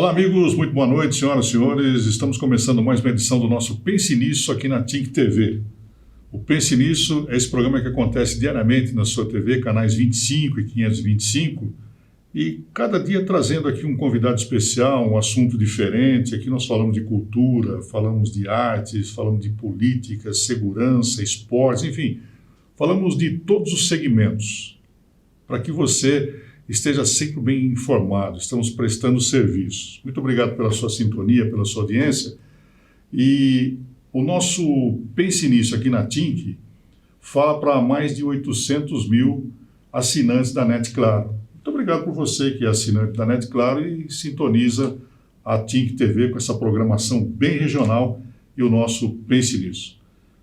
Olá, amigos, muito boa noite, senhoras e senhores. Estamos começando mais uma edição do nosso Pense Nisso aqui na TIC TV. O Pense Nisso é esse programa que acontece diariamente na sua TV, canais 25 e 525, e cada dia trazendo aqui um convidado especial, um assunto diferente. Aqui nós falamos de cultura, falamos de artes, falamos de política, segurança, esportes, enfim, falamos de todos os segmentos, para que você esteja sempre bem informado. Estamos prestando serviços. Muito obrigado pela sua sintonia, pela sua audiência. E o nosso Pense Nisso aqui na TIC fala para mais de 800 mil assinantes da NET Claro. Muito obrigado por você que é assinante da NET Claro e sintoniza a TIC TV com essa programação bem regional e o nosso Pense Nisso.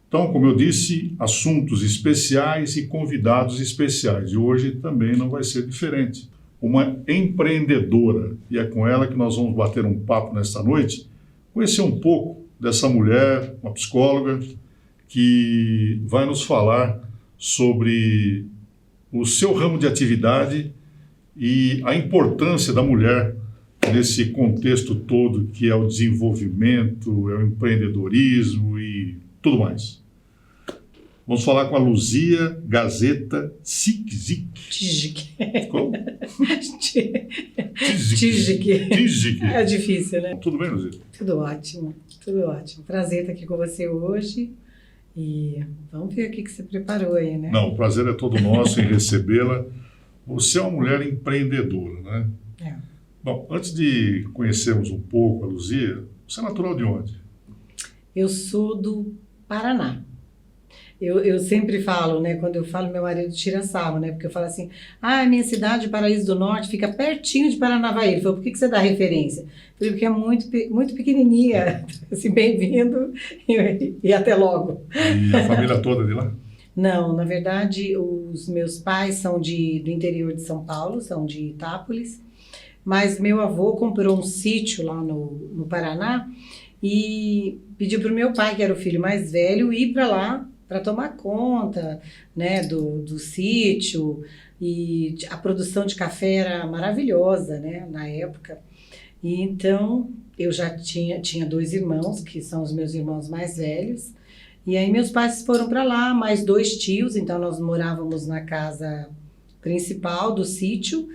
Então, como eu disse, assuntos especiais e convidados especiais. E hoje também não vai ser diferente. Uma empreendedora, e é com ela que nós vamos bater um papo nesta noite, conhecer um pouco dessa mulher, uma psicóloga, que vai nos falar sobre o seu ramo de atividade e a importância da mulher nesse contexto todo que é o desenvolvimento, é o empreendedorismo e tudo mais. Vamos falar com a Luzia Gazeta Tzic. Como? Tzic. É difícil, né? Tudo bem, Luzia? Tudo ótimo. Prazer estar aqui com você hoje. E vamos ver o que você preparou aí, né? Não, o prazer é todo nosso em recebê-la. Você é uma mulher empreendedora, né? É. Bom, antes de conhecermos um pouco a Luzia, você é natural de onde? Eu sou do Paraná. Eu sempre falo, né, quando eu falo, meu marido tira sarro, né, porque eu falo assim, minha cidade, Paraíso do Norte, fica pertinho de Paranavaí. Ele falou, por que você dá referência? Eu falei, porque é muito pequenininha, assim, bem-vindo e até logo. E a família toda de lá? Não, na verdade, os meus pais são do interior de São Paulo, são de Itápolis, mas meu avô comprou um sítio lá no Paraná e pediu para o meu pai, que era o filho mais velho, ir para lá, para tomar conta, né, do sítio, e a produção de café era maravilhosa, né, na época. E então eu já tinha 2 irmãos, que são os meus irmãos mais velhos, e aí meus pais foram para lá, mais 2 tios, então nós morávamos na casa principal do sítio,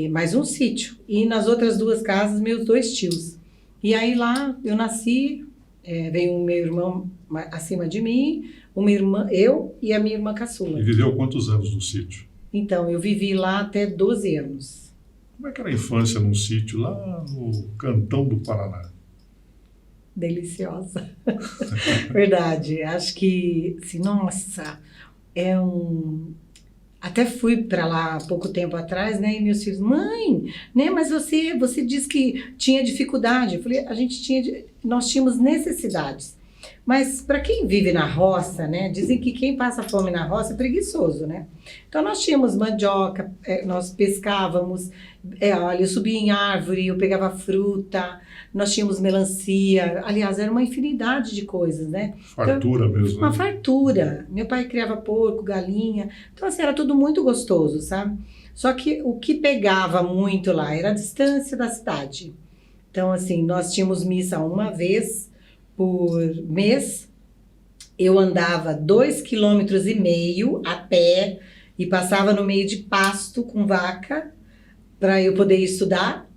mais um sítio, e nas outras 2 casas meus 2 tios. E aí lá eu nasci, veio o meu irmão acima de mim, uma irmã, eu e a minha irmã caçula. E viveu quantos anos no sítio? Então, eu vivi lá até 12 anos. Como é que era a infância num sítio lá no cantão do Paraná? Deliciosa. Verdade. Acho que, assim, nossa, Até fui para lá há pouco tempo atrás, né? E meus filhos, mãe, né? Mas você disse que tinha dificuldade. Eu falei, nós tínhamos necessidades. Mas para quem vive na roça, né, dizem que quem passa fome na roça é preguiçoso, né? Então nós tínhamos mandioca, nós pescávamos, olha, eu subia em árvore, eu pegava fruta, nós tínhamos melancia, aliás, era uma infinidade de coisas, né? Fartura então, mesmo. Uma né? fartura. Meu pai criava porco, galinha, então assim, era tudo muito gostoso, sabe? Só que o que pegava muito lá era a distância da cidade. Então assim, nós tínhamos missa uma vez por mês, eu andava 2,5 km a pé e passava no meio de pasto com vaca para eu poder estudar.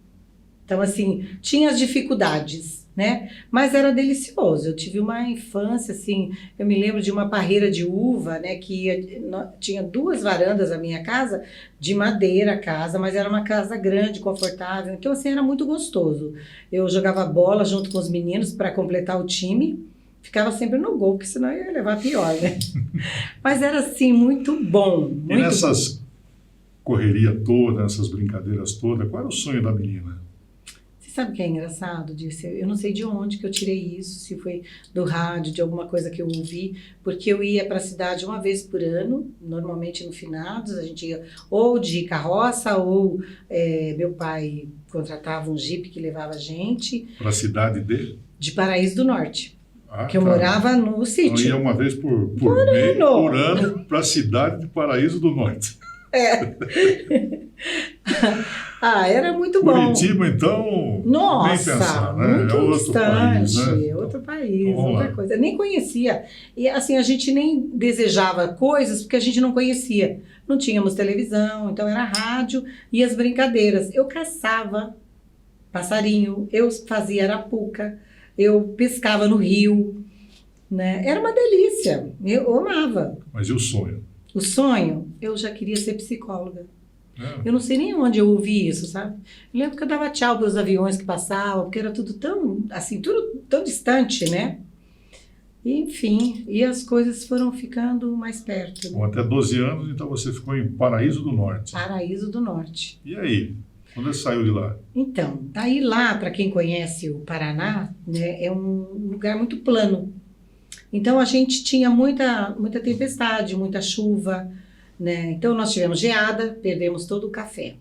Então, assim, tinha as dificuldades, né? Mas era delicioso. Eu tive uma infância, assim, eu me lembro de uma parreira de uva, né? Que tinha 2 varandas na minha casa, de madeira a casa, mas era uma casa grande, confortável. Então, assim, era muito gostoso. Eu jogava bola junto com os meninos para completar o time. Ficava sempre no gol, porque senão eu ia levar pior, né? Mas era, assim, muito bom. E nessas correrias todas, nessas brincadeiras todas, qual era o sonho da menina? Sabe o que é engraçado disso? Eu não sei de onde que eu tirei isso, se foi do rádio, de alguma coisa que eu ouvi, porque eu ia para a cidade uma vez por ano, normalmente no finados, a gente ia ou de carroça, ou meu pai contratava um jipe que levava a gente. Para a cidade dele? De Paraíso do Norte, que eu morava no sítio. Eu ia uma vez por ano para a cidade de Paraíso do Norte. Ah, era muito bom. Curitiba, então, nem Nossa, pensar, né? muito É outro país, distante, né? outro país, Então, vamos outra lá. coisa. Eu nem conhecia. E assim, a gente nem desejava coisas porque a gente não conhecia. Não tínhamos televisão, então era rádio e as brincadeiras. Eu caçava passarinho, eu fazia arapuca, eu pescava no rio, né? Era uma delícia, eu amava. Mas e o sonho? O sonho, eu já queria ser psicóloga. É. Eu não sei nem onde eu ouvi isso, sabe? Eu lembro que eu dava tchau para os aviões que passavam, porque era tudo tão, assim, tudo tão distante, né? E, enfim, e as coisas foram ficando mais perto, Bom, né? até 12 anos, então você ficou em Paraíso do Norte. Paraíso do Norte. E aí? Quando você saiu de lá? Então, daí lá, para quem conhece o Paraná, né, é um lugar muito plano. Então, a gente tinha muita tempestade, muita chuva, né? Então, nós tivemos geada, perdemos todo o café.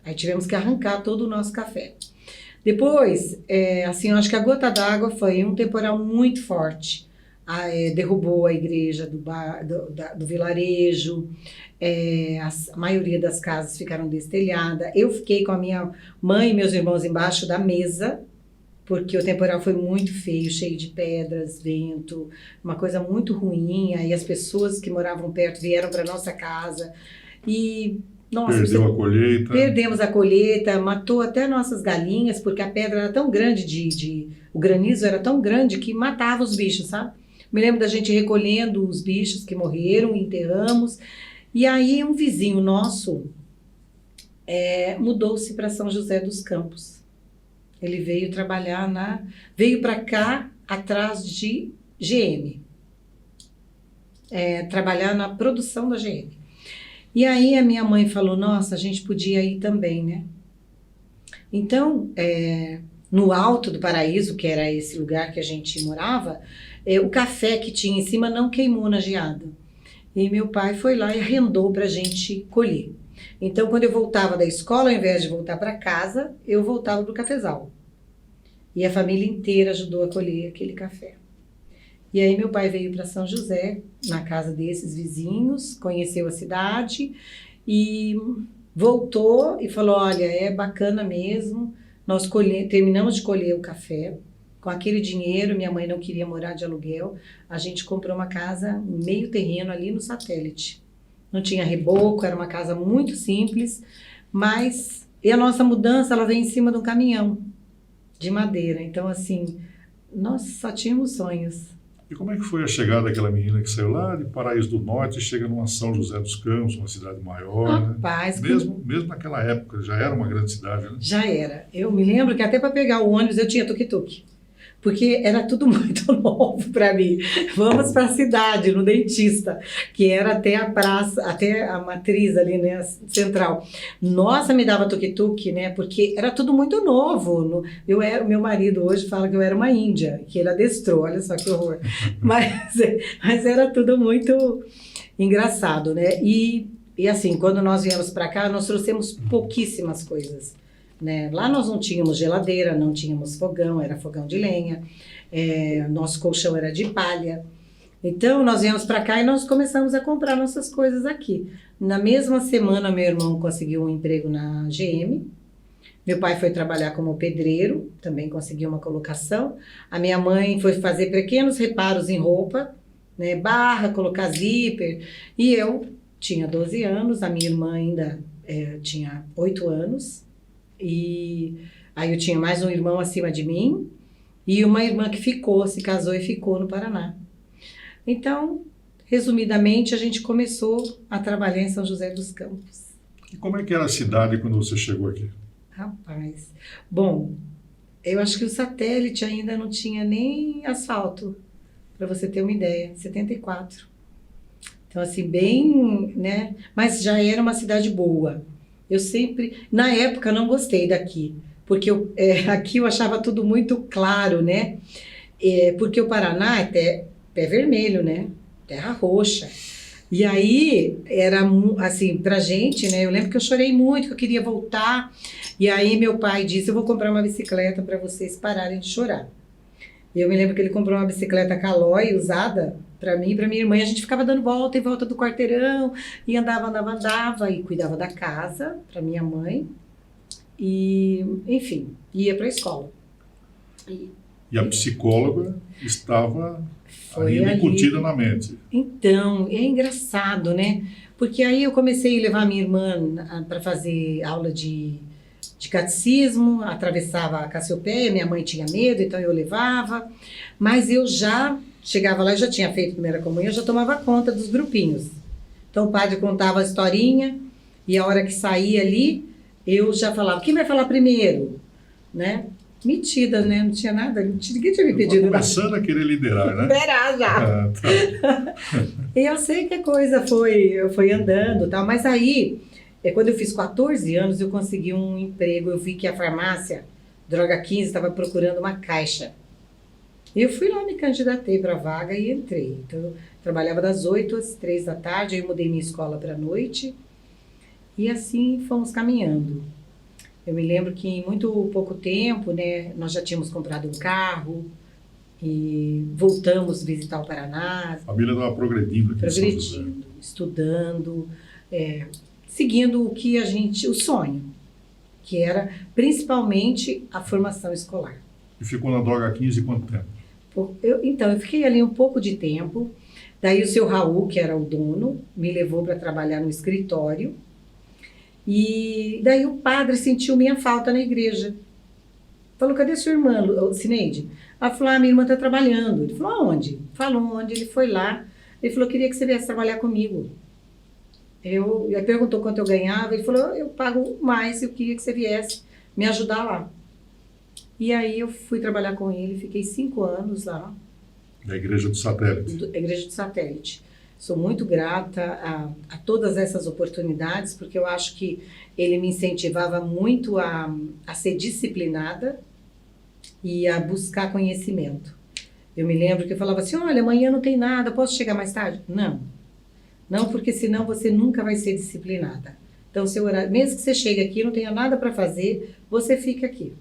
Aí tivemos que arrancar todo o nosso café. Depois, assim, eu acho que a gota d'água foi um temporal muito forte. Derrubou a igreja do vilarejo, a maioria das casas ficaram destelhadas. Eu fiquei com a minha mãe e meus irmãos embaixo da mesa, porque o temporal foi muito feio, cheio de pedras, vento, uma coisa muito ruim. Aí as pessoas que moravam perto vieram para nossa casa e, nossa, Perdeu a colheita? perdemos a colheita, matou até nossas galinhas, porque a pedra era tão grande, o granizo era tão grande que matava os bichos, sabe? Me lembro da gente recolhendo os bichos que morreram, enterramos. E aí um vizinho nosso mudou-se para São José dos Campos. Ele veio trabalhar veio para cá atrás de GM, trabalhar na produção da GM. E aí a minha mãe falou, nossa, a gente podia ir também, né? Então, no alto do Paraíso, que era esse lugar que a gente morava, o café que tinha em cima não queimou na geada. E meu pai foi lá e arrendou para a gente colher. Então, quando eu voltava da escola, ao invés de voltar para casa, eu voltava para o cafezal. E a família inteira ajudou a colher aquele café. E aí meu pai veio para São José, na casa desses vizinhos, conheceu a cidade e voltou e falou, olha, é bacana mesmo, nós terminamos de colher o café, com aquele dinheiro, minha mãe não queria morar de aluguel, a gente comprou uma casa, meio terreno ali no Satélite. Não tinha reboco, era uma casa muito simples, mas e a nossa mudança, ela veio em cima de um caminhão de madeira. Então, assim, nós só tínhamos sonhos. E como é que foi a chegada daquela menina que saiu lá de Paraíso do Norte e chega numa São José dos Campos, uma cidade maior, Rapaz, né? Mesmo naquela época, já era uma grande cidade, né? já era. Eu me lembro que até para pegar o ônibus eu tinha tuk-tuk. Porque era tudo muito novo para mim. Vamos para a cidade, no dentista, que era até a praça, até a matriz ali, né, central. Nossa, me dava tuk-tuk, né, porque era tudo muito novo. Meu marido hoje fala que eu era uma índia, que ele adestrou, olha só que horror. Mas era tudo muito engraçado, né? E assim, quando nós viemos para cá, nós trouxemos pouquíssimas coisas. Né? Lá nós não tínhamos geladeira, não tínhamos fogão, era fogão de lenha, nosso colchão era de palha. Então nós viemos para cá e nós começamos a comprar nossas coisas aqui. Na mesma semana meu irmão conseguiu um emprego na GM, meu pai foi trabalhar como pedreiro, também conseguiu uma colocação. A minha mãe foi fazer pequenos reparos em roupa, né? Barra, colocar zíper, e eu tinha 12 anos, a minha irmã ainda tinha 8 anos. E aí eu tinha mais um irmão acima de mim e uma irmã que se casou e ficou no Paraná. Então, resumidamente, a gente começou a trabalhar em São José dos Campos. E como é que era a cidade quando você chegou aqui? Rapaz, bom, eu acho que o Satélite ainda não tinha nem asfalto, para você ter uma ideia, 74. Então, assim, bem, né? Mas já era uma cidade boa. Eu sempre, na época, não gostei daqui, porque aqui eu achava tudo muito claro, né? Porque o Paraná é pé vermelho, né? Terra roxa. E aí, era assim, pra gente, né? Eu lembro que eu chorei muito, que eu queria voltar. E aí, meu pai disse, eu vou comprar uma bicicleta para vocês pararem de chorar. E eu me lembro que ele comprou uma bicicleta Caloi usada para mim e para minha irmã. E a gente ficava dando volta em volta do quarteirão e andava, e cuidava da casa para minha mãe e, enfim, ia para a escola. E a psicóloga estava Foi ainda ali. incutida na mente. Então, é engraçado, né? Porque aí eu comecei a levar minha irmã para fazer aula de catecismo, atravessava a Cassiopeia, minha mãe tinha medo, então eu levava. Mas eu já chegava lá, eu já tinha feito primeira comunhão, eu já tomava conta dos grupinhos. Então o padre contava a historinha e a hora que saía ali, eu já falava, quem vai falar primeiro? Né? Metida, né? Não tinha nada, ninguém tinha me pedido nada. Começando a querer liderar, né? Liderar já. Tá. E eu sei que a coisa foi andando, tal, mas aí, quando eu fiz 14 anos, eu consegui um emprego. Eu vi que a farmácia Droga 15 estava procurando uma caixa. Eu fui lá, me candidatei para a vaga e entrei. Então, eu trabalhava das 8 às 3 da tarde, eu mudei minha escola para a noite e assim fomos caminhando. Eu me lembro que em muito pouco tempo, né, nós já tínhamos comprado um carro e voltamos visitar o Paraná. A família estava progredindo aqui em São José. Progredindo, estudando, seguindo o sonho, que era principalmente a formação escolar. E ficou na Droga 15 quanto tempo? Então, eu fiquei ali um pouco de tempo, daí o seu Raul, que era o dono, me levou para trabalhar no escritório, e daí o padre sentiu minha falta na igreja. Falou, cadê sua irmã, Cineide? Ela falou, minha irmã está trabalhando. Ele falou, aonde? Falou onde, ele foi lá. Ele falou, queria que você viesse trabalhar comigo. Ele perguntou quanto eu ganhava, ele falou, eu pago mais, eu queria que você viesse me ajudar lá. E aí eu fui trabalhar com ele, fiquei 5 anos lá. Da Igreja do Satélite. Igreja do Satélite. Sou muito grata a todas essas oportunidades, porque eu acho que ele me incentivava muito a ser disciplinada e a buscar conhecimento. Eu me lembro que eu falava assim, olha, amanhã não tem nada, posso chegar mais tarde? Não, porque senão você nunca vai ser disciplinada. Então, seu horário, mesmo que você chegue aqui e não tenha nada para fazer, você fica aqui.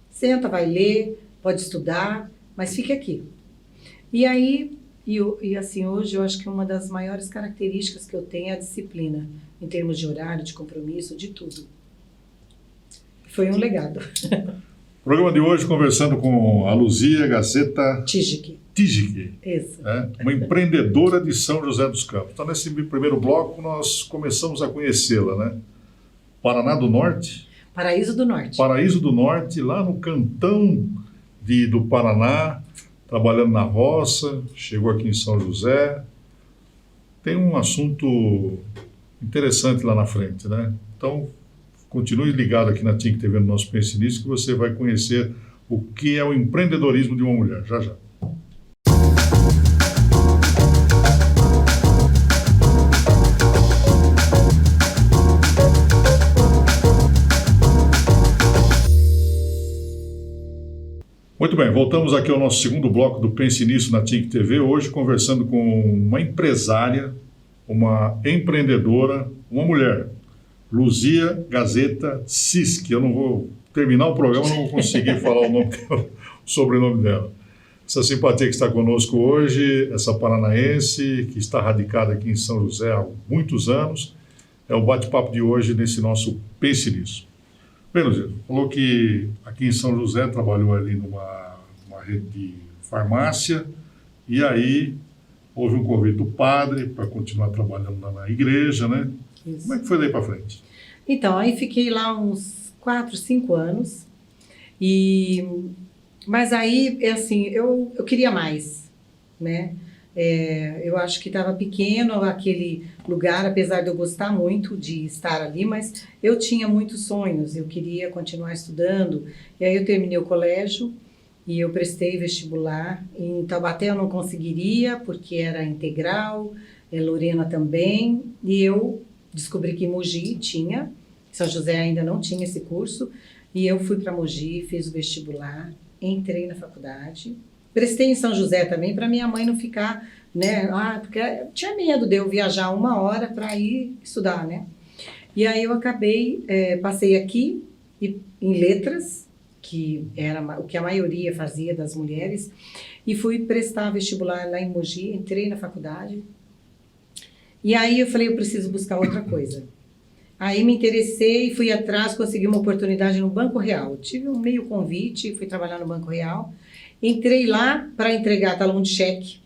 Senta, vai ler, pode estudar, mas fique aqui. E aí, assim, hoje eu acho que uma das maiores características que eu tenho é a disciplina, em termos de horário, de compromisso, de tudo. Foi um legado. Programa de hoje conversando com a Luzia Gazeta Tijik. Isso. Uma empreendedora de São José dos Campos. Então, nesse primeiro bloco, nós começamos a conhecê-la, né? Paraná do Norte. Paraíso do Norte. Paraíso do Norte, lá no cantão do Paraná, trabalhando na roça, chegou aqui em São José. Tem um assunto interessante lá na frente, né? Então, continue ligado aqui na TIC TV no nosso Pense Nisso, que você vai conhecer o que é o empreendedorismo de uma mulher. Já, já. Muito bem, voltamos aqui ao nosso segundo bloco do Pense Nisso na TIC TV, hoje conversando com uma empresária, uma empreendedora, uma mulher, Luzia Gazeta Cisque. Eu não vou terminar o programa, não vou conseguir falar o sobrenome dela. Essa simpatia que está conosco hoje, essa paranaense que está radicada aqui em São José há muitos anos, é o bate-papo de hoje nesse nosso Pense Nisso. Bem, Luzia, falou que aqui em São José trabalhou ali numa rede de farmácia e aí houve um convite do padre para continuar trabalhando lá na igreja, né? Isso. Como é que foi daí para frente? Então, aí fiquei lá uns 4, 5 anos, mas aí, assim, eu queria mais, né? Eu acho que estava pequeno aquele lugar, apesar de eu gostar muito de estar ali, mas eu tinha muitos sonhos, eu queria continuar estudando, e aí eu terminei o colégio e eu prestei vestibular. Em Taubaté eu não conseguiria, porque era integral, Lorena também, e eu descobri que Mogi tinha, São José ainda não tinha esse curso, e eu fui para Mogi, fiz o vestibular, entrei na faculdade. Prestei em São José também, para minha mãe não ficar, né? Porque eu tinha medo de eu viajar 1 hora para ir estudar, né? E aí eu acabei, passei aqui em letras, que era o que a maioria fazia das mulheres, e fui prestar vestibular lá em Mogi, entrei na faculdade. E aí eu falei, eu preciso buscar outra coisa. Aí me interessei, fui atrás, consegui uma oportunidade no Banco Real. Tive um meio convite, fui trabalhar no Banco Real. Entrei lá para entregar talão de cheque,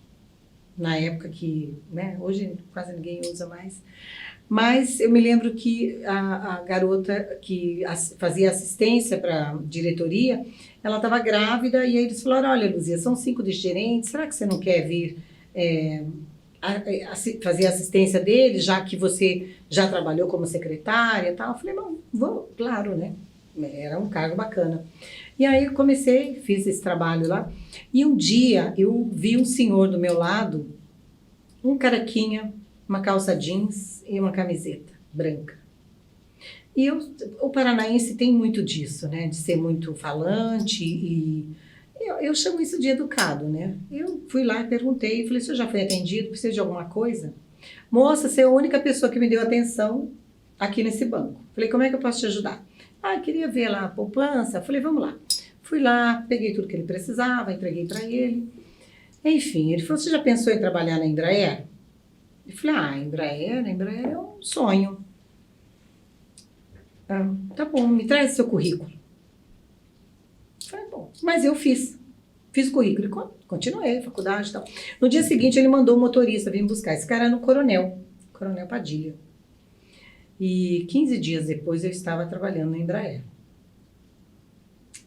na época que, né, hoje quase ninguém usa mais. Mas eu me lembro que a garota que fazia assistência para a diretoria, ela estava grávida e aí eles falaram, olha, Luzia, são 5 de gerentes, será que você não quer vir fazer assistência dele, já que você já trabalhou como secretária e tal? Eu falei, não, vou, claro, né? Era um cargo bacana. E aí eu comecei, fiz esse trabalho lá. E um dia eu vi um senhor do meu lado, um carequinha, uma calça jeans e uma camiseta branca. E o paranaense tem muito disso, né? De ser muito falante e eu chamo isso de educado, né? Eu fui lá e perguntei, falei, você já foi atendido? Precisa de alguma coisa? Moça, você é a única pessoa que me deu atenção aqui nesse banco. Falei, como é que eu posso te ajudar? Ah, queria ver lá a poupança. Falei, vamos lá. Fui lá, peguei tudo que ele precisava, entreguei para ele. Enfim, ele falou, você já pensou em trabalhar na Embraer? Eu falei, Embraer é um sonho. Ah, tá bom, me traz seu currículo. Falei, bom, mas eu fiz o currículo e continuei, faculdade e tal. No dia seguinte, ele mandou o motorista vir buscar. Esse cara era no Coronel Padilha. E 15 dias depois, eu estava trabalhando na Embraer.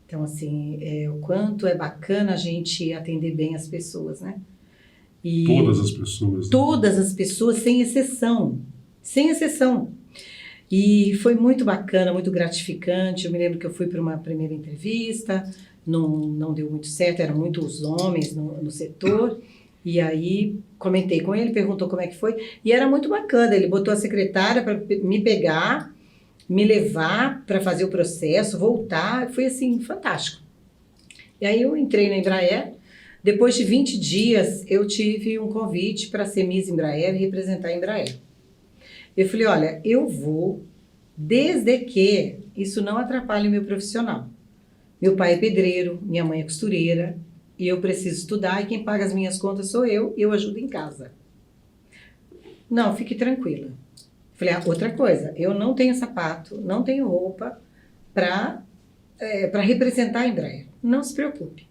Então, assim, o quanto é bacana a gente atender bem as pessoas, né? E todas as pessoas. Né? Todas as pessoas, sem exceção. Sem exceção. E foi muito bacana, muito gratificante. Eu me lembro que eu fui para uma primeira entrevista, não deu muito certo, eram muitos homens no setor. E aí comentei com ele, perguntou como é que foi. E era muito bacana, ele botou a secretária para me pegar, me levar para fazer o processo, voltar. Foi assim, fantástico. E aí eu entrei na Embraer. Depois de 20 dias, eu tive um convite para ser Miss Embraer e representar a Embraer. Eu falei, olha, eu vou, desde que isso não atrapalhe o meu profissional. Meu pai é pedreiro, minha mãe é costureira, e eu preciso estudar, e quem paga as minhas contas sou eu ajudo em casa. Não, fique tranquila. Falei, outra coisa, eu não tenho sapato, não tenho roupa para representar a Embraer. Não se preocupe.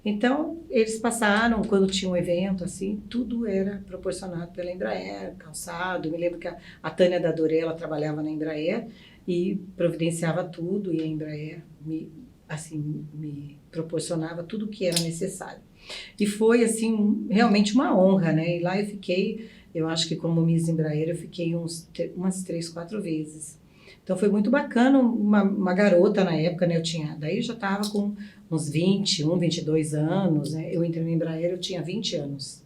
Então, eles passaram, quando tinha um evento, assim, tudo era proporcionado pela Embraer, calçado. Eu me lembro que a Tânia da Doré, ela trabalhava na Embraer e providenciava tudo, e a Embraer me proporcionava tudo o que era necessário. E foi, assim, realmente uma honra, né? E lá eu fiquei, eu acho que como Miss Embraer, eu fiquei umas 3, 4 vezes. Então, foi muito bacana, uma garota na época, né? Daí eu já estava com uns 21, 22 anos, né? Eu entrei no Embraer, eu tinha 20 anos.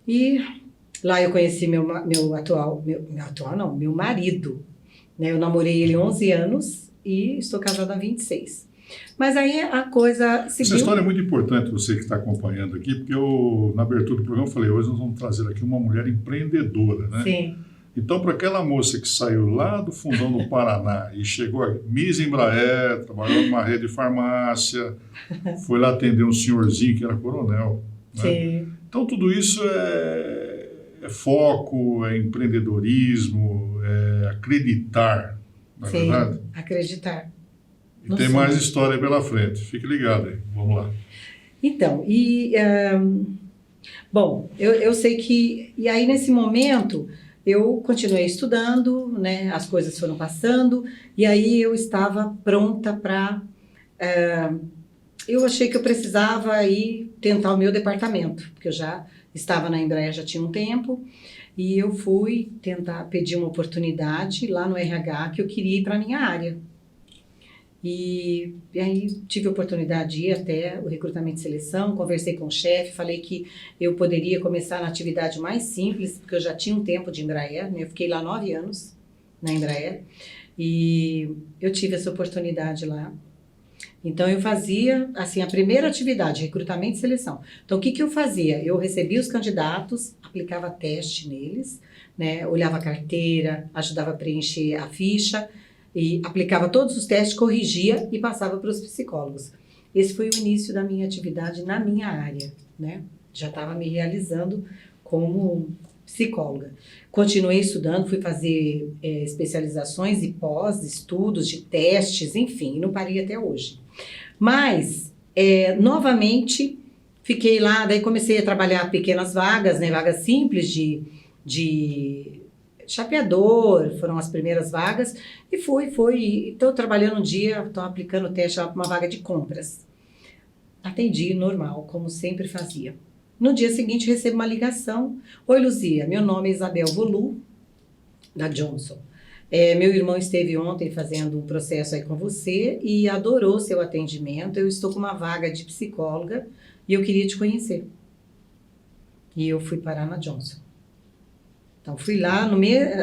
E lá eu conheci meu marido, né? Eu namorei ele 11 anos e estou casada há 26. Mas aí a coisa seguiu. Essa história é muito importante, você que está acompanhando aqui, porque na abertura do programa eu falei, hoje nós vamos trazer aqui uma mulher empreendedora, né? Sim. Então, para aquela moça que saiu lá do fundão do Paraná e chegou a Miss Embraer, trabalhou numa rede de farmácia, foi lá atender um senhorzinho que era coronel. Né? Sim. Então, tudo isso é foco, é empreendedorismo, é acreditar, na verdade? Acreditar. E tem mais história pela frente. Fique ligado aí. Vamos lá. Então, bom, eu sei que... E aí, nesse momento... Eu continuei estudando, né? As coisas foram passando, e aí eu estava pronta para... eu achei que eu precisava ir tentar o meu departamento, porque eu já estava na Embraer já tinha um tempo, e eu fui tentar pedir uma oportunidade lá no RH, que eu queria ir para a minha área. E aí tive a oportunidade de ir até o recrutamento e seleção, conversei com o chefe, falei que eu poderia começar na atividade mais simples, porque eu já tinha um tempo de Embraer, né? Eu fiquei lá 9 anos na Embraer, e eu tive essa oportunidade lá. Então eu fazia, assim, a primeira atividade, recrutamento e seleção. Então o que eu fazia? Eu recebia os candidatos, aplicava teste neles, né? Olhava a carteira, ajudava a preencher a ficha, e aplicava todos os testes, corrigia e passava para os psicólogos. Esse foi o início da minha atividade na minha área, né? Já estava me realizando como psicóloga. Continuei estudando, fui fazer especializações e pós-estudos de testes, enfim, não parei até hoje. Mas, novamente, fiquei lá, daí comecei a trabalhar pequenas vagas, né, vagas simples de chapeador, foram as primeiras vagas, e estou trabalhando um dia, estou aplicando o teste para uma vaga de compras. Atendi normal, como sempre fazia. No dia seguinte, recebo uma ligação. Oi, Luzia, meu nome é Isabel Volu, da Johnson. Meu irmão esteve ontem fazendo um processo aí com você e adorou seu atendimento. Eu estou com uma vaga de psicóloga e eu queria te conhecer. E eu fui parar na Johnson. Então, fui lá,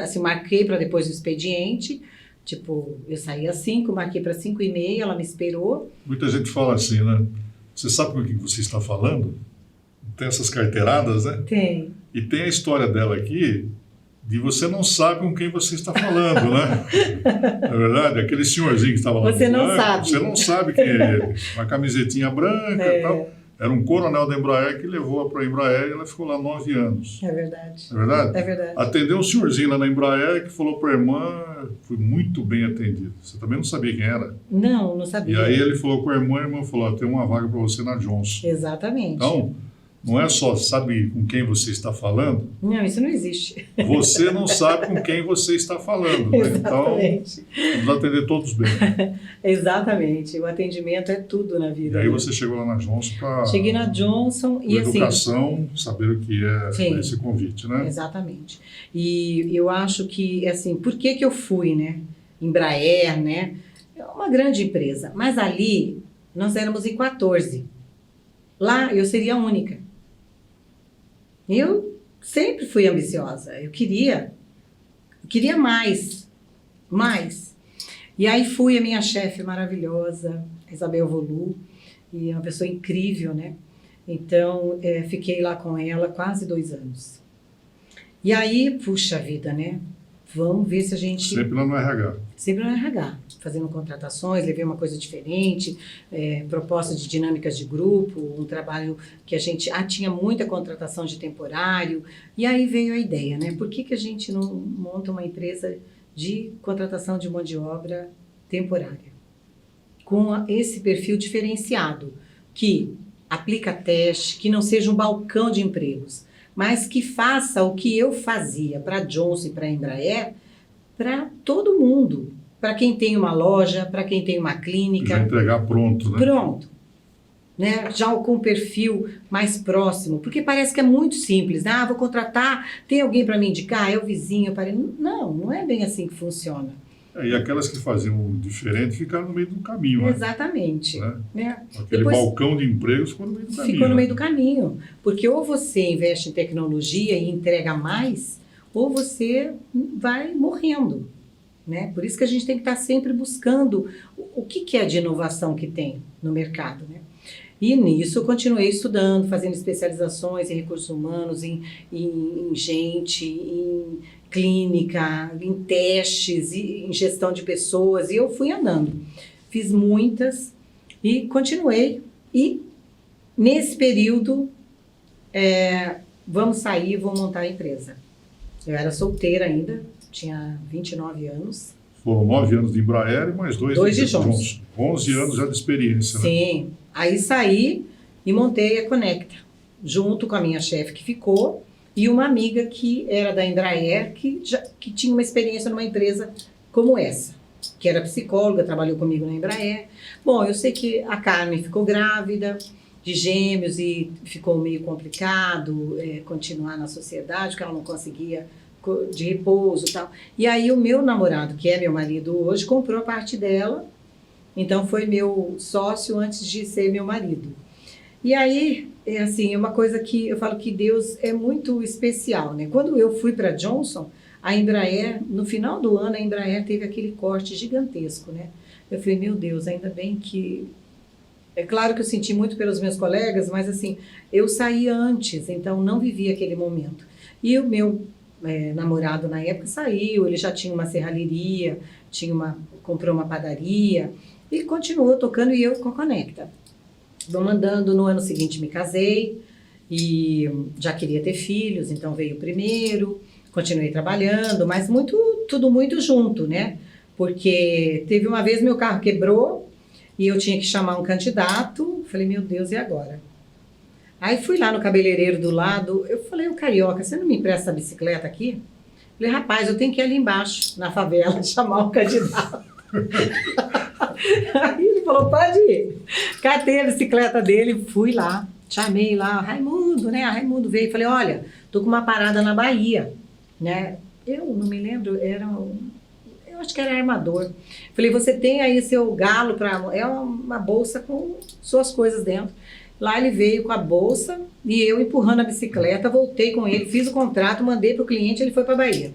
assim, marquei para depois do expediente. Tipo, eu saí às 5, marquei para 5h30, ela me esperou. Muita gente fala assim, né? Você sabe com o que você está falando? Tem essas carteiradas, né? Tem. E tem a história dela aqui, de você não sabe com quem você está falando, né? Na verdade, aquele senhorzinho que estava lá Você no não banco, sabe. você não sabe quem é ele. Uma camisetinha branca e tal. Era um coronel da Embraer que levou para a Embraer e ela ficou lá 9 anos. É verdade. É verdade? É verdade. Atendeu um senhorzinho lá na Embraer que falou para a irmã, fui muito bem atendido. Você também não sabia quem era? Não sabia. E aí ele falou com a irmã falou, tem uma vaga para você na Johnson. Exatamente. Então, não é só sabe com quem você está falando. Não, isso não existe. Você não sabe com quem você está falando. Né? Exatamente. Então, vamos atender todos bem. Exatamente. O atendimento é tudo na vida. E aí né? você chegou lá na Johnson para... Cheguei na Johnson e assim... educação, saber o que é Sim, esse convite, né? Exatamente. E eu acho que, assim, por que eu fui, né? Embraer, né? É uma grande empresa. Mas ali, nós éramos em 14. Lá, eu seria a única. Eu sempre fui ambiciosa. Eu queria mais. E aí fui a minha chefe maravilhosa, Isabel Volu, e é uma pessoa incrível, né? Então, fiquei lá com ela quase 2 anos. E aí, puxa vida, né? Vamos ver se a gente... Sempre lá no RH. Sempre no RH, fazendo contratações, levei uma coisa diferente, proposta de dinâmicas de grupo, um trabalho que a gente tinha muita contratação de temporário, e aí veio a ideia, né? Por que a gente não monta uma empresa de contratação de mão de obra temporária? Com esse perfil diferenciado, que aplica teste, que não seja um balcão de empregos, mas que faça o que eu fazia para a Johnson e para a Embraer, para todo mundo, para quem tem uma loja, para quem tem uma clínica. Já entregar pronto, né? Pronto. Né? Já com um perfil mais próximo, porque parece que é muito simples. Né? Vou contratar, tem alguém para me indicar, é o vizinho. Não é bem assim que funciona. E aquelas que faziam diferente ficaram no meio do caminho, né? Exatamente. Né? Aquele balcão de empregos ficou no meio do caminho. Ficou no meio do caminho, porque ou você investe em tecnologia e entrega mais, ou você vai morrendo. Né? Por isso que a gente tem que estar sempre buscando o que é de inovação que tem no mercado. Né? E nisso eu continuei estudando, fazendo especializações em recursos humanos, em gente, em clínica, em testes, em gestão de pessoas, e eu fui andando. Fiz muitas e continuei. E nesse período, vamos sair, vou montar a empresa. Eu era solteira ainda, tinha 29 anos. Foram 9 anos de Embraer e mais 2 de Johnson. 11 anos já de experiência, né? Sim. Aí saí e montei a Conecta, junto com a minha chefe que ficou e uma amiga que era da Embraer, que tinha uma experiência numa empresa como essa, que era psicóloga, trabalhou comigo na Embraer. Bom, eu sei que a Carmen ficou grávida de gêmeos e ficou meio complicado continuar na sociedade, porque ela não conseguia de repouso e tal. E aí o meu namorado, que é meu marido hoje, comprou a parte dela, então foi meu sócio antes de ser meu marido. E aí, assim, é uma coisa que eu falo que Deus é muito especial, né? Quando eu fui para Johnson, a Embraer, no final do ano, a Embraer teve aquele corte gigantesco, né? Eu falei, meu Deus, ainda bem que... É claro que eu senti muito pelos meus colegas, mas assim, eu saí antes, então não vivi aquele momento. E o meu namorado na época saiu, ele já tinha uma serralheria, comprou uma padaria e continuou tocando, e eu com a Conecta. Vou mandando, no ano seguinte me casei E já queria ter filhos, então veio o primeiro, continuei trabalhando, mas tudo muito junto, né? Porque teve uma vez meu carro quebrou e eu tinha que chamar um candidato, falei, meu Deus, e agora? Aí fui lá no cabeleireiro do lado, eu falei, ô Carioca, você não me empresta a bicicleta aqui? Falei, rapaz, eu tenho que ir ali embaixo, na favela, chamar um candidato. Aí ele falou, pode ir. Catei a bicicleta dele, fui lá, chamei lá, Raimundo, né? A Raimundo veio e falei, olha, tô com uma parada na Bahia, né? Eu não me lembro, eu acho que era armador. Falei, você tem aí seu galo é uma bolsa com suas coisas dentro. Lá ele veio com a bolsa e eu empurrando a bicicleta, voltei com ele, fiz o contrato, mandei para o cliente, ele foi para a Bahia.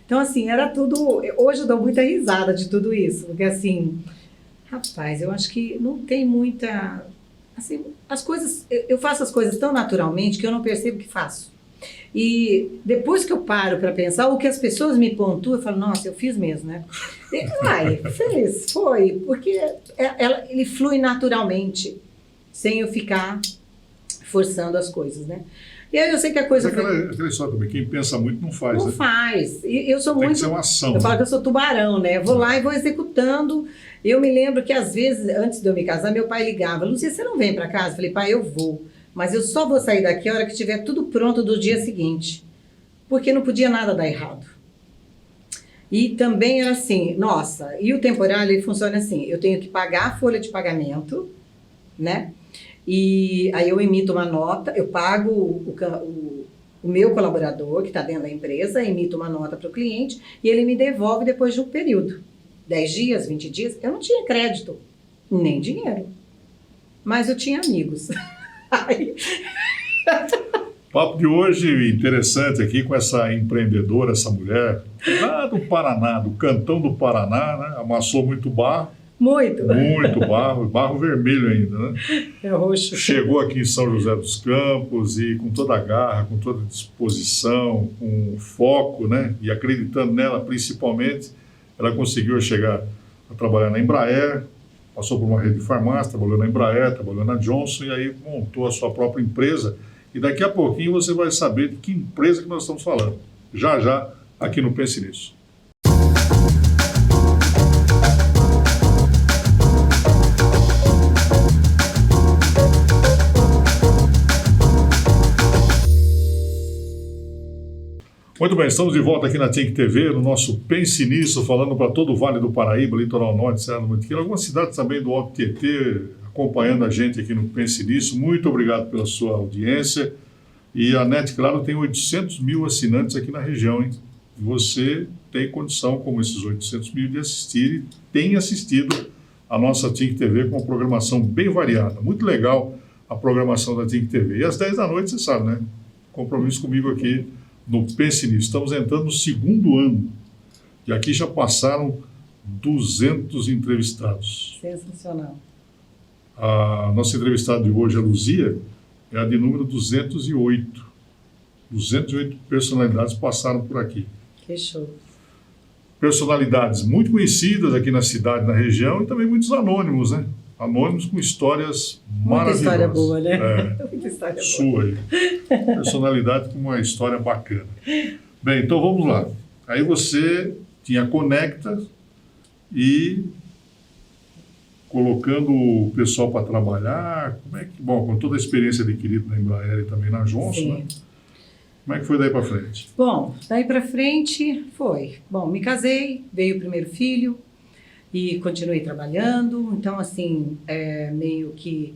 Então, assim, era tudo... Hoje eu dou muita risada de tudo isso, porque, assim, rapaz, eu acho que não tem muita... Assim, as coisas... Eu faço as coisas tão naturalmente que eu não percebo que faço. E depois que eu paro para pensar, o que as pessoas me pontuam, eu falo, nossa, eu fiz mesmo, né? Foi, porque ele flui naturalmente, sem eu ficar forçando as coisas, né? E aí eu sei que a coisa... Aquela história também, quem pensa muito não faz, não né? faz. E eu sou Tem muito... que ser uma ação. Eu falo que eu sou tubarão, né? Vou lá e vou executando. Eu me lembro que às vezes, antes de eu me casar, meu pai ligava, Lúcia, você não vem para casa? Eu falei, pai, eu vou. Mas eu só vou sair daqui a hora que tiver tudo pronto do dia seguinte. Porque não podia nada dar errado. E também era assim, nossa, e o temporário ele funciona assim, eu tenho que pagar a folha de pagamento, né? E aí eu emito uma nota, eu pago o meu colaborador, que está dentro da empresa, emito uma nota para o cliente e ele me devolve depois de um período. 10 dias, 20 dias, eu não tinha crédito, nem dinheiro. Mas eu tinha amigos. Papo de hoje interessante aqui com essa empreendedora, essa mulher, lá do Paraná, do Cantão do Paraná, né? Amassou muito barro. Muito. Muito barro vermelho ainda, né? É roxo. Chegou aqui em São José dos Campos e com toda a garra, com toda a disposição, com foco, né? E acreditando nela principalmente, ela conseguiu chegar a trabalhar na Embraer, passou por uma rede de farmácia, trabalhou na Embraer, trabalhou na Johnson e aí montou a sua própria empresa. E daqui a pouquinho você vai saber de que empresa que nós estamos falando. Já, aqui no Pense Nisso. Muito bem, estamos de volta aqui na TIC TV, no nosso Pense Nisso, falando para todo o Vale do Paraíba, Litoral Norte, Serra do Mantiqueira, algumas cidades também do Alto Tietê, acompanhando a gente aqui no Pense Nisso. Muito obrigado pela sua audiência. E a NET, claro, tem 800 mil assinantes aqui na região, hein? Você tem condição, como esses 800 mil, de assistir e tem assistido a nossa TIC TV com uma programação bem variada. Muito legal a programação da TIC TV. E às 10 da noite, você sabe, né? Compromisso comigo aqui no Pense Nisso. Estamos entrando no segundo ano e aqui já passaram 200 entrevistados. Sensacional. A nossa entrevistada de hoje, a Luzia, é a de número 208. 208 personalidades passaram por aqui. Que show. Personalidades muito conhecidas aqui na cidade, na região, e também muitos anônimos, né? Anônimos com histórias maravilhosas. Muita história boa, né? É, muita história sua aí. Personalidade com uma história bacana. Bem, então vamos lá. Aí você tinha Conecta e colocando o pessoal para trabalhar, bom, com toda a experiência adquirida na Embraer e também na Johnson, né? Como é que foi daí para frente? Bom, daí para frente foi. Bom, me casei, veio o primeiro filho e continuei trabalhando. Então, assim, meio que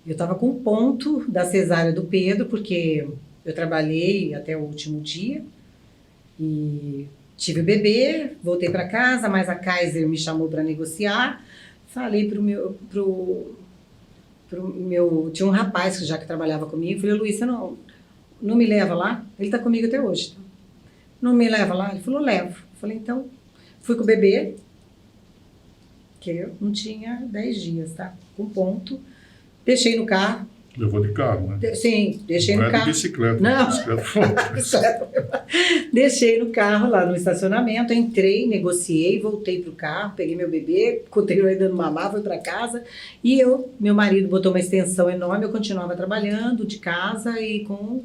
eu estava com um ponto da cesárea do Pedro, porque eu trabalhei até o último dia e tive o bebê, voltei para casa, mas a Kaiser me chamou para negociar. Falei pro meu... Tinha um rapaz que já trabalhava comigo. Falei, Luiz, você não me leva lá? Ele está comigo até hoje. Tá? Não me leva lá? Ele falou, levo. Falei, então, fui com o bebê, que eu não tinha 10 dias, tá? Com ponto. Deixei no carro. Levou de carro, né? Sim, deixei Não no é carro. de bicicleta. Não. Bicicleta foi. Deixei no carro lá no estacionamento, entrei, negociei, voltei pro carro, peguei meu bebê, continuei dando mamar, fui para casa e meu marido botou uma extensão enorme, eu continuava trabalhando de casa e com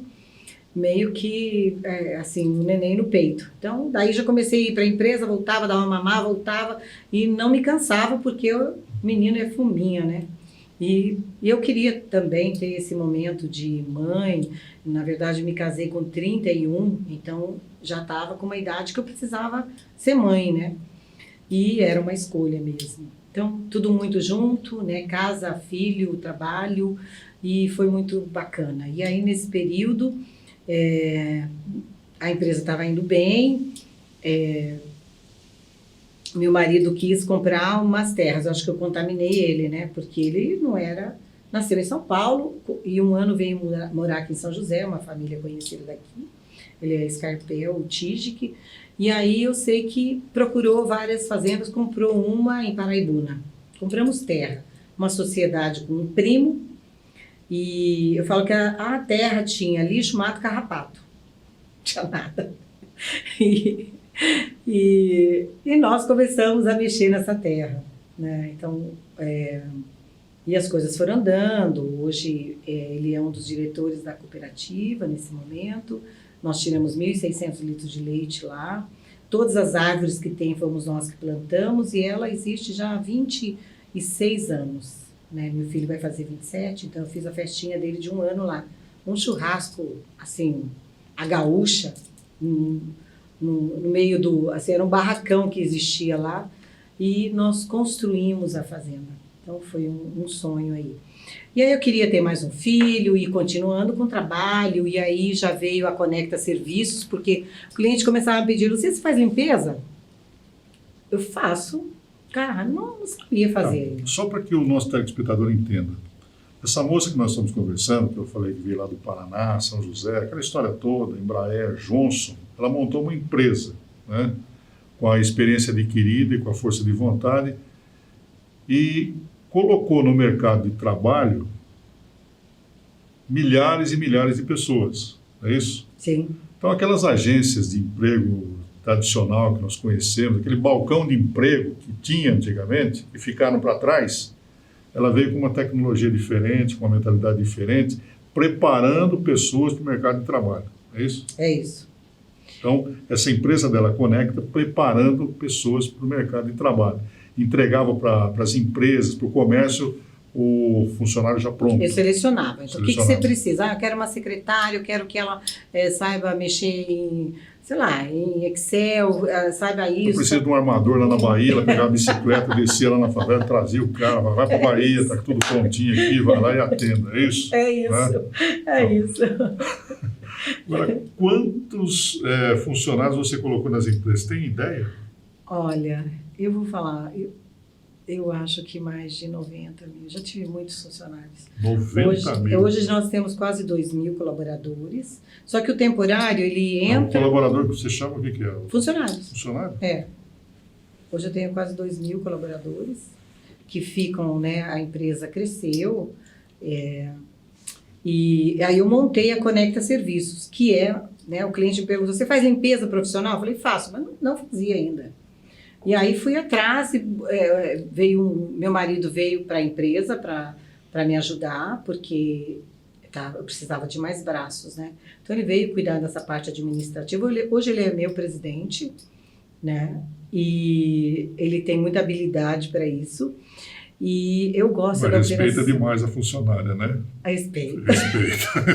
meio que, assim, um neném no peito. Então, daí já comecei a ir para a empresa, voltava, dava mamar, voltava e não me cansava porque o menino é fominha, né? E eu queria também ter esse momento de mãe. Na verdade, me casei com 31, então já estava com uma idade que eu precisava ser mãe, né? E era uma escolha mesmo. Então, tudo muito junto, né? Casa, filho, trabalho, e foi muito bacana. E aí, nesse período, a empresa estava indo bem, meu marido quis comprar umas terras, eu acho que eu contaminei ele, né? Porque ele não era... Nasceu em São Paulo e um ano veio morar aqui em São José, uma família conhecida daqui. Ele é escarpel, o Tijic. E aí eu sei que procurou várias fazendas, comprou uma em Paraibuna. Compramos terra, uma sociedade com um primo. E eu falo que a terra tinha lixo, mato, carrapato. Não tinha nada. E nós começamos a mexer nessa terra, né? Então, e as coisas foram andando. Hoje ele é um dos diretores da cooperativa nesse momento. Nós tiramos 1.600 litros de leite lá. Todas as árvores que tem fomos nós que plantamos e ela existe já há 26 anos, né? Meu filho vai fazer 27, então eu fiz a festinha dele de um ano lá. Um churrasco, assim, a gaúcha, no meio do... Assim, era um barracão que existia lá e nós construímos a fazenda. Então, foi um sonho aí. E aí eu queria ter mais um filho e continuando com o trabalho, e aí já veio a Conecta Serviços, porque o cliente começava a pedir, Lucia, você faz limpeza? Eu faço. Cara, não sabia fazer. Só para que o nosso telespectador entenda. Essa moça que nós estamos conversando, que eu falei que veio lá do Paraná, São José, aquela história toda, Embraer, Johnson, ela montou uma empresa, né, com a experiência adquirida e com a força de vontade, e colocou no mercado de trabalho milhares e milhares de pessoas, é isso? Sim. Então, aquelas agências de emprego tradicional que nós conhecemos, aquele balcão de emprego que tinha antigamente, que ficaram para trás, ela veio com uma tecnologia diferente, com uma mentalidade diferente, preparando pessoas para o mercado de trabalho. É isso? É isso. Então, essa empresa dela Conecta, preparando pessoas para o mercado de trabalho. Entregava para as empresas, para o comércio, o funcionário já pronto. Eu selecionava. Então, o que você precisa? Eu quero uma secretária, eu quero que ela saiba mexer em... sei lá, em Excel, saiba isso. Eu preciso de um armador lá na Bahia, ela pegava a bicicleta, descia lá na favela, trazia o carro, vai para a Bahia, está tudo prontinho aqui, vai lá e atenda, é isso? É isso, isso. Agora, quantos funcionários você colocou nas empresas? Tem ideia? Olha, eu vou falar, eu acho que mais de 90 mil, já tive muitos funcionários. 90 mil? Hoje nós temos quase 2.000 colaboradores, só que o temporário, ele entra... O colaborador que você chama, o que é? Funcionários. Funcionário? Hoje eu tenho quase 2.000 colaboradores que ficam, né, a empresa cresceu, e aí eu montei a Conecta Serviços, que é, né, o cliente me perguntou, você faz limpeza profissional? Eu falei, faço, mas não fazia ainda. E aí fui atrás, meu marido veio para a empresa para me ajudar, porque eu precisava de mais braços, né? Então ele veio cuidar dessa parte administrativa. Hoje ele é meu presidente, né? E ele tem muita habilidade para isso. E eu gosto da operação. Respeita demais a funcionária, né? Respeita.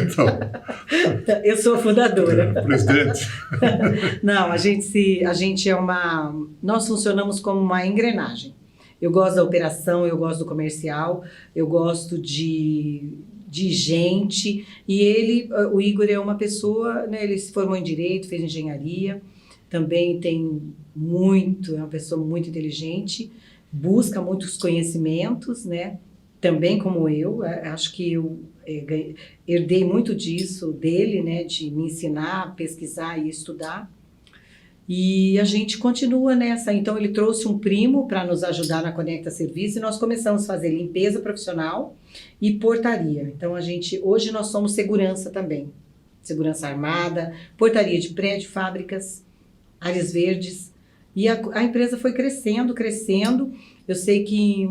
Então. Eu sou a fundadora. Presidente. Não, a gente nós funcionamos como uma engrenagem. Eu gosto da operação, eu gosto do comercial, eu gosto de gente. E o Igor é uma pessoa, né, ele se formou em Direito, fez Engenharia, também é uma pessoa muito inteligente, busca muitos conhecimentos, né? Também como eu, acho que eu herdei muito disso dele, né? De me ensinar, pesquisar e estudar. E a gente continua nessa. Então, ele trouxe um primo para nos ajudar na Conecta Serviço e nós começamos a fazer limpeza profissional e portaria. Então, hoje nós somos segurança também. Segurança armada, portaria de prédio, fábricas, áreas verdes. E a empresa foi crescendo. Eu sei que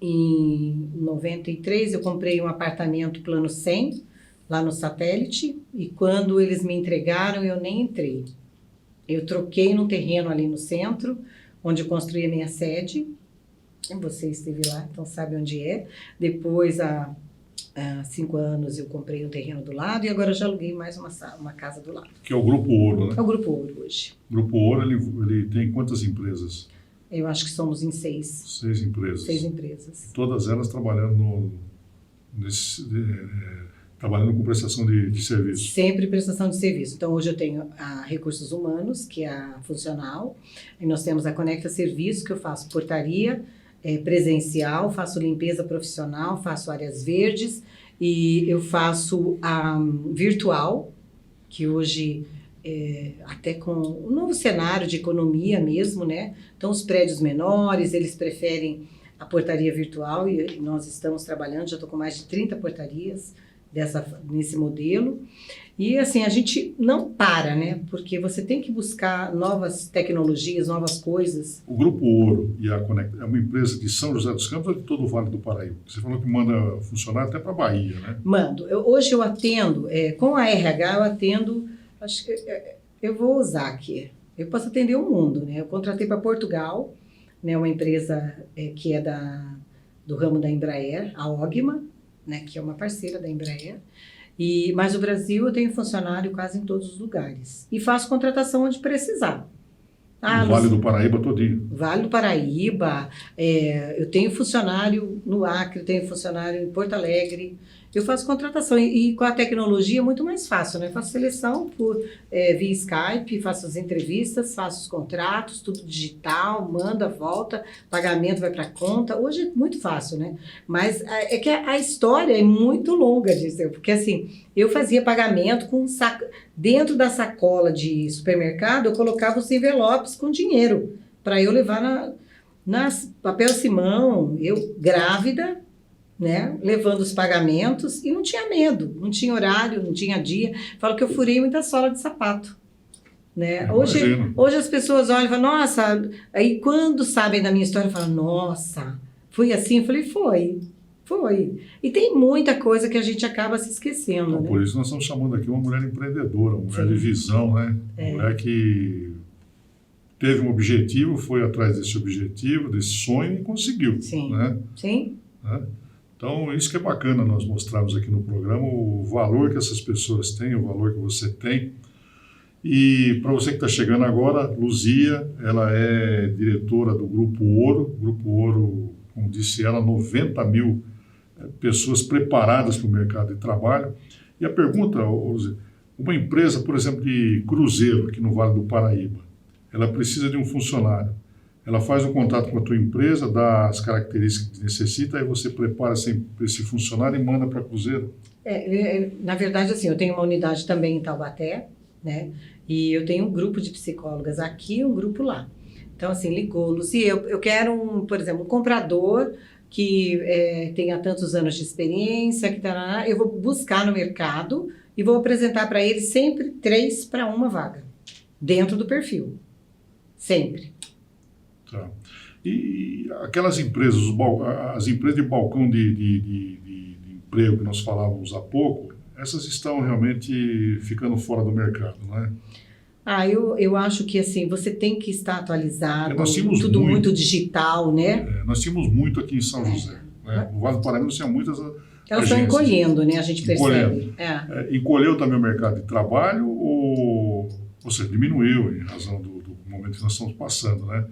em 93 eu comprei um apartamento plano 100, lá no Satélite, e quando eles me entregaram, eu nem entrei. Eu troquei num terreno ali no centro, onde eu construí a minha sede. Você esteve lá, então sabe onde é. Depois, há 5 anos, eu comprei um terreno do lado e agora eu já aluguei mais uma casa do lado. Que é o Grupo Ouro, né? É o Grupo Ouro hoje. O Grupo Ouro, ele tem quantas empresas? Eu acho que somos em 6. 6 empresas. 6 empresas. Todas elas trabalhando trabalhando com prestação de serviço. Sempre prestação de serviço. Então, hoje eu tenho a Recursos Humanos, que é a funcional, e nós temos a Conecta Serviço, que eu faço portaria presencial, faço limpeza profissional, faço áreas verdes, e eu faço a virtual, que hoje, até com o novo cenário de economia mesmo, né? Então, os prédios menores, eles preferem a portaria virtual, e nós estamos trabalhando, já estou com mais de 30 portarias, nesse modelo. E assim, a gente não para, né? Porque você tem que buscar novas tecnologias, novas coisas. O Grupo Ouro e a Conecta é uma empresa de São José dos Campos ou de todo o Vale do Paraíba? Você falou que manda funcionário até para a Bahia, né? Mando. Hoje eu atendo, com a RH eu atendo, acho que eu vou usar aqui, eu posso atender o mundo, né? Eu contratei para Portugal, né? Uma empresa que é do ramo da Embraer, a Ogma, né, que é uma parceira da Embraer, mas o Brasil eu tenho funcionário quase em todos os lugares. E faço contratação onde precisar. No Vale do Paraíba todinho. Vale do Paraíba, eu tenho funcionário no Acre, tenho funcionário em Porto Alegre. Eu faço contratação e com a tecnologia é muito mais fácil, né? Eu faço seleção via Skype, faço as entrevistas, faço os contratos, tudo digital, manda, volta, pagamento vai para a conta. Hoje é muito fácil, né? Mas é que a história é muito longa disso, porque assim, eu fazia pagamento com dentro da sacola de supermercado, eu colocava os envelopes com dinheiro para eu levar nas papel simão, eu grávida, né, levando os pagamentos, e não tinha medo, não tinha horário, não tinha dia. Falo que eu furei muita sola de sapato, né? Hoje as pessoas olham e falam, nossa, aí quando sabem da minha história, falam, nossa, foi assim? Eu falei, foi. E tem muita coisa que a gente acaba se esquecendo, então, né? Por isso nós estamos chamando aqui uma mulher empreendedora, uma mulher de visão, né? Uma mulher que teve um objetivo, foi atrás desse objetivo, desse sonho e conseguiu. Sim. Né? Sim. Né? Então, isso que é bacana nós mostrarmos aqui no programa, o valor que essas pessoas têm, o valor que você tem. E para você que está chegando agora, Luzia, ela é diretora do Grupo Ouro. O Grupo Ouro, como disse ela, 90 mil pessoas preparadas para o mercado de trabalho. E a pergunta, Luzia, uma empresa, por exemplo, de cruzeiro aqui no Vale do Paraíba, ela precisa de um funcionário. Ela faz um contato com a tua empresa, dá as características que necessita, aí você prepara esse funcionário e manda para cruzeiro? Na verdade, assim, eu tenho uma unidade também em Taubaté, né? E eu tenho um grupo de psicólogas aqui e um grupo lá. Então, assim, ligou, Luzia, eu quero, por exemplo, um comprador que tenha tantos anos de experiência, eu vou buscar no mercado e vou apresentar para ele sempre 3 para 1 vaga, dentro do perfil. Sempre. Tá. E aquelas empresas, as empresas de balcão de emprego que nós falávamos há pouco, essas estão realmente ficando fora do mercado, não é? Eu acho que assim, você tem que estar atualizado, tudo muito digital, né? Nós tínhamos muito aqui em São José. Né? No Vale do Paraíba nós tínhamos muitas elas estão encolhendo, né? A gente percebe. Encolheu também o mercado de trabalho ou seja, diminuiu em razão do momento que nós estamos passando, né?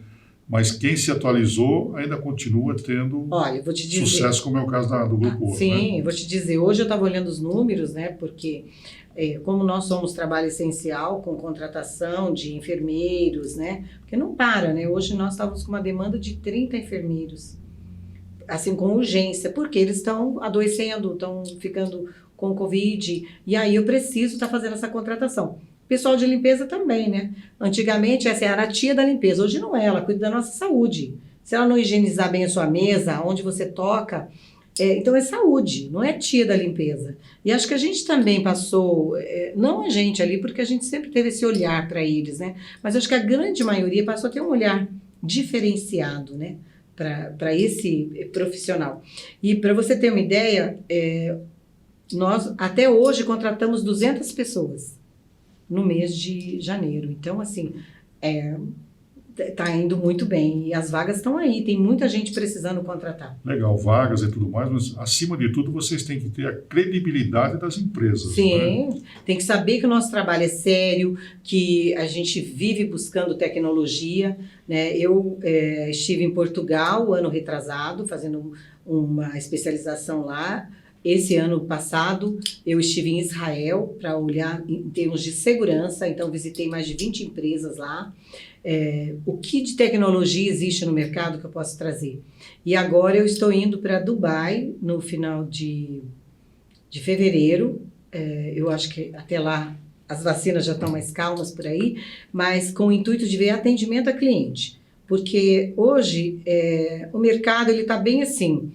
Mas quem se atualizou ainda continua tendo sucesso, como é o caso do Grupo Ouro. Sim, né? Vou te dizer, hoje eu estava olhando os números, né? Porque como nós somos trabalho essencial com contratação de enfermeiros, né? Porque não para, né? Hoje nós estávamos com uma demanda de 30 enfermeiros, assim, com urgência, porque eles estão adoecendo, estão ficando com Covid, e aí eu preciso estar fazendo essa contratação. Pessoal de limpeza também, né? Antigamente essa era a tia da limpeza, hoje não é, ela cuida da nossa saúde. Se ela não higienizar bem a sua mesa, onde você toca, então é saúde, não é tia da limpeza. E acho que a gente também passou, não a gente ali, porque a gente sempre teve esse olhar para eles, né? Mas acho que a grande maioria passou a ter um olhar diferenciado, né? Para esse profissional. E para você ter uma ideia, nós até hoje contratamos 200 pessoas no mês de janeiro. Então, assim, tá indo muito bem. E as vagas estão aí, tem muita gente precisando contratar. Legal, vagas e tudo mais, mas acima de tudo vocês têm que ter a credibilidade das empresas. Sim, né? Tem que saber que o nosso trabalho é sério, que a gente vive buscando tecnologia, né? Eu estive em Portugal, ano retrasado, fazendo uma especialização lá. Esse ano passado, eu estive em Israel para olhar em termos de segurança, então visitei mais de 20 empresas lá. O que de tecnologia existe no mercado que eu posso trazer? E agora eu estou indo para Dubai no final de fevereiro. Eu acho que até lá as vacinas já estão mais calmas por aí, mas com o intuito de ver atendimento a cliente. Porque hoje o mercado está bem assim,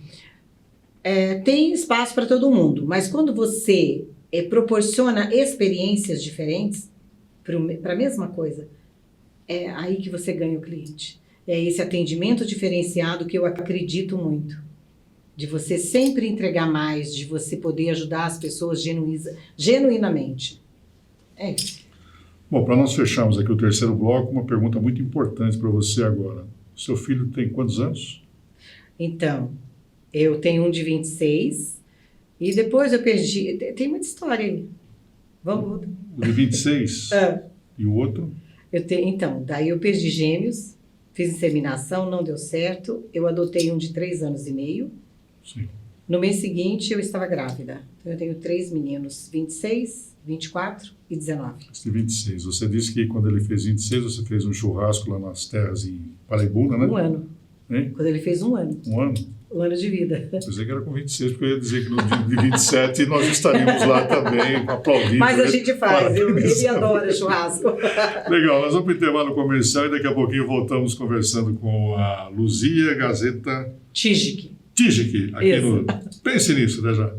tem espaço para todo mundo, mas quando você proporciona experiências diferentes para a mesma coisa, é aí que você ganha o cliente. É esse atendimento diferenciado que eu acredito muito. De você sempre entregar mais, de você poder ajudar as pessoas genuinamente. É isso. Bom, para nós fecharmos aqui o terceiro bloco, uma pergunta muito importante para você agora. Seu filho tem quantos anos? Então, eu tenho um de 26 e depois eu perdi... Tem muita história aí. Vamos... O de 26? E o outro? Então, daí eu perdi gêmeos, fiz inseminação, não deu certo. Eu adotei um de 3 anos e meio. Sim. No mês seguinte, eu estava grávida. Então, eu tenho 3 meninos, 26, 24 e 19. Esse de 26. Você disse que quando ele fez 26, você fez um churrasco lá nas terras em Paraibuna, né? 1 ano. Hein? Quando ele fez 1 ano. 1 ano? 1 ano de vida. Pensei que era com 26, porque eu ia dizer que no dia de 27 nós estaríamos lá também, aplaudindo. Mas a gente faz, ele adora churrasco. Legal, nós vamos para o intervalo comercial e daqui a pouquinho voltamos conversando com a Luzia Gazeta Tijik, aqui isso. no Pense Nisso, né, já?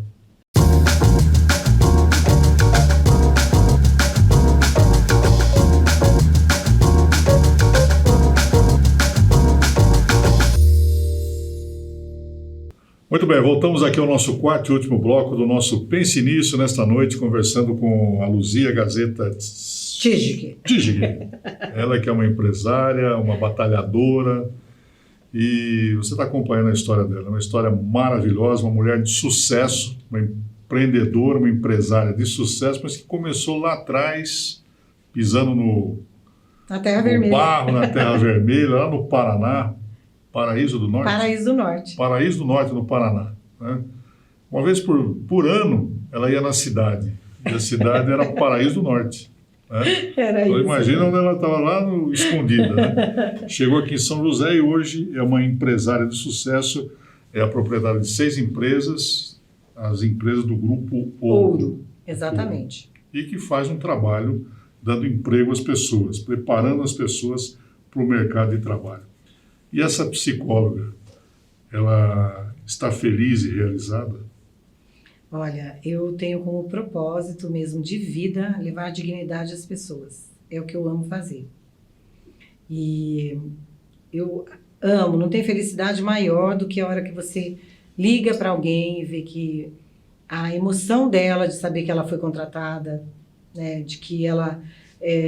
Muito bem, voltamos aqui ao nosso quarto e último bloco do nosso Pense Nisso, nesta noite, conversando com a Luzia Gazeta Tijik. Ela que é uma empresária, uma batalhadora, e você está acompanhando a história dela, uma história maravilhosa, uma mulher de sucesso, uma empreendedora, uma empresária de sucesso, mas que começou lá atrás, pisando Na Terra Vermelha. barro, na Terra Vermelha, lá no Paraná, Paraíso do Norte? Paraíso do Norte. Paraíso do Norte, no Paraná. Né? Uma vez por ano, ela ia na cidade. E a cidade era Paraíso do Norte. Né? Era então, isso. imagina onde ela estava lá escondida. Né? Chegou aqui em São José e hoje é uma empresária de sucesso. É a proprietária de 6 empresas, as empresas do Grupo Ouro. Exatamente. E que faz um trabalho dando emprego às pessoas, preparando as pessoas para o mercado de trabalho. E essa psicóloga, ela está feliz e realizada? Olha, eu tenho como propósito mesmo de vida levar dignidade às pessoas. É o que eu amo fazer. E eu amo, não tem felicidade maior do que a hora que você liga para alguém e vê que a emoção dela de saber que ela foi contratada, né, de que ela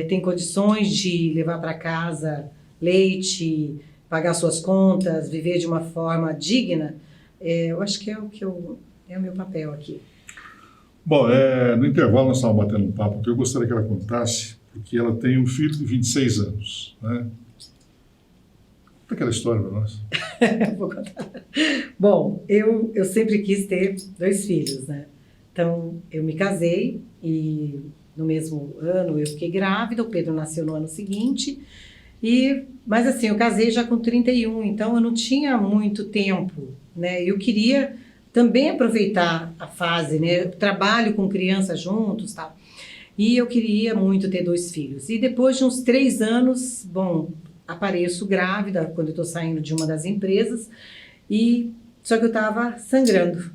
tem condições de levar para casa leite, pagar suas contas, viver de uma forma digna, eu acho que é o meu papel aqui. Bom, no intervalo nós estávamos batendo um papo que eu gostaria que ela contasse, porque ela tem um filho de 26 anos, né? Conta aquela história para nós. Vou contar. Bom, eu sempre quis ter 2 filhos, né? Então, eu me casei e no mesmo ano eu fiquei grávida, o Pedro nasceu no ano seguinte. Mas assim, eu casei já com 31, então eu não tinha muito tempo, né? Eu queria também aproveitar a fase, né? Eu trabalho com crianças juntos, tal. E eu queria muito ter 2 filhos. E depois de uns 3 anos, bom, apareço grávida quando eu estou saindo de uma das empresas, só que eu estava sangrando.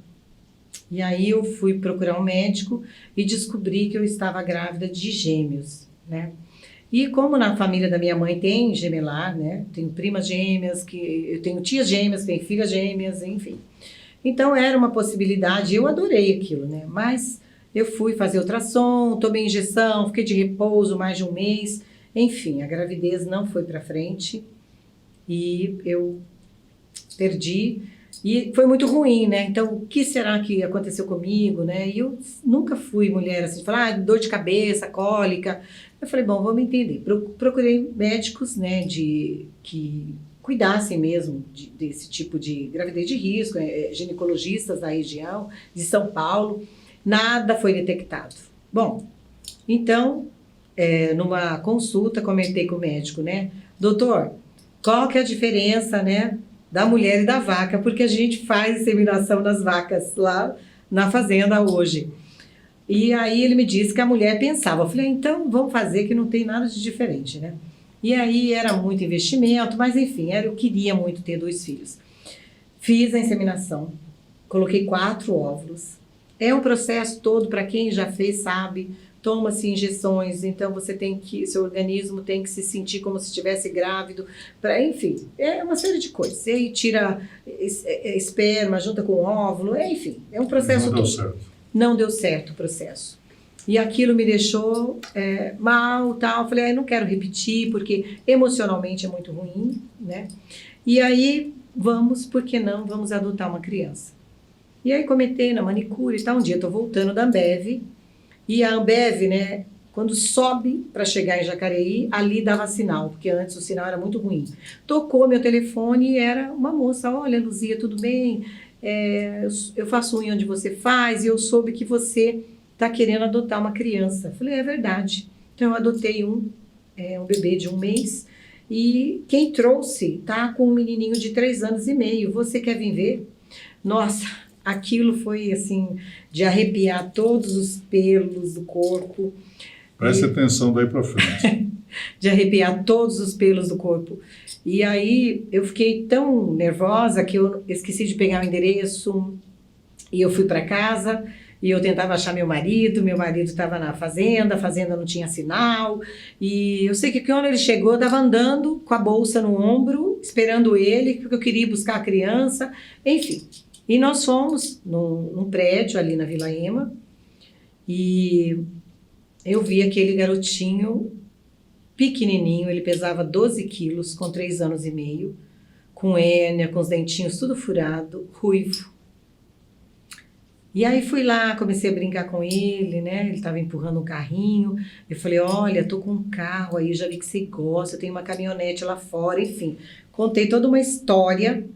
E aí eu fui procurar um médico e descobri que eu estava grávida de gêmeos, né? E como na família da minha mãe tem gemelar, né? Tenho primas gêmeas, eu tenho tias gêmeas, tenho filhas gêmeas, enfim. Então era uma possibilidade, eu adorei aquilo, né? Mas eu fui fazer ultrassom, tomei injeção, fiquei de repouso mais de um mês. Enfim, a gravidez não foi para frente e eu perdi. E foi muito ruim, né? Então, o que será que aconteceu comigo, né? E eu nunca fui mulher assim, de falar, dor de cabeça, cólica. Eu falei, bom, vamos entender. Procurei médicos, né, que cuidassem mesmo desse tipo de gravidez de risco, ginecologistas da região de São Paulo. Nada foi detectado. Bom, então, numa consulta, comentei com o médico, né? Doutor, qual que é a diferença, né, da mulher e da vaca? Porque a gente faz inseminação nas vacas lá na fazenda hoje. E aí ele me disse que a mulher pensava. Eu falei, então vamos fazer que não tem nada de diferente, né? E aí era muito investimento, mas enfim, eu queria muito ter 2 filhos. Fiz a inseminação, coloquei 4 óvulos. É um processo todo, para quem já fez sabe, toma-se injeções, então seu organismo tem que se sentir como se estivesse grávido, enfim, é uma série de coisas. E aí tira esperma, junta com óvulo, enfim, é um processo todo. Não deu certo. Não deu certo o processo. E aquilo me deixou mal, tal. Falei, não quero repetir, porque emocionalmente é muito ruim, né? E aí, por que não? Vamos adotar uma criança. E aí comentei na manicure e tal. Um dia estou voltando da Ambev, e a Ambev, né, quando sobe para chegar em Jacareí, ali dava sinal, porque antes o sinal era muito ruim. Tocou meu telefone e era uma moça, olha, Luzia, tudo bem? Eu faço unha onde você faz e eu soube que você está querendo adotar uma criança. Falei, é verdade. Então eu adotei um bebê de 1 mês e quem trouxe tá com um menininho de 3 anos e meio. Você quer vir ver? Nossa, aquilo foi assim, de arrepiar todos os pelos do corpo. Preste atenção daí para frente. De arrepiar todos os pelos do corpo. E aí eu fiquei tão nervosa que eu esqueci de pegar o endereço e eu fui para casa e eu tentava achar meu marido estava na fazenda, a fazenda não tinha sinal, e eu sei que quando ele chegou eu estava andando com a bolsa no ombro, esperando ele, porque eu queria ir buscar a criança, enfim. E nós fomos num prédio ali na Vila Ema e eu vi aquele garotinho pequenininho, ele pesava 12 quilos, com 3 anos e meio, com hérnia, com os dentinhos tudo furado, ruivo. E aí fui lá, comecei a brincar com ele, né? Ele estava empurrando um carrinho. Eu falei, olha, tô com um carro aí, já vi que você gosta, eu tenho uma caminhonete lá fora, enfim. Contei toda uma história.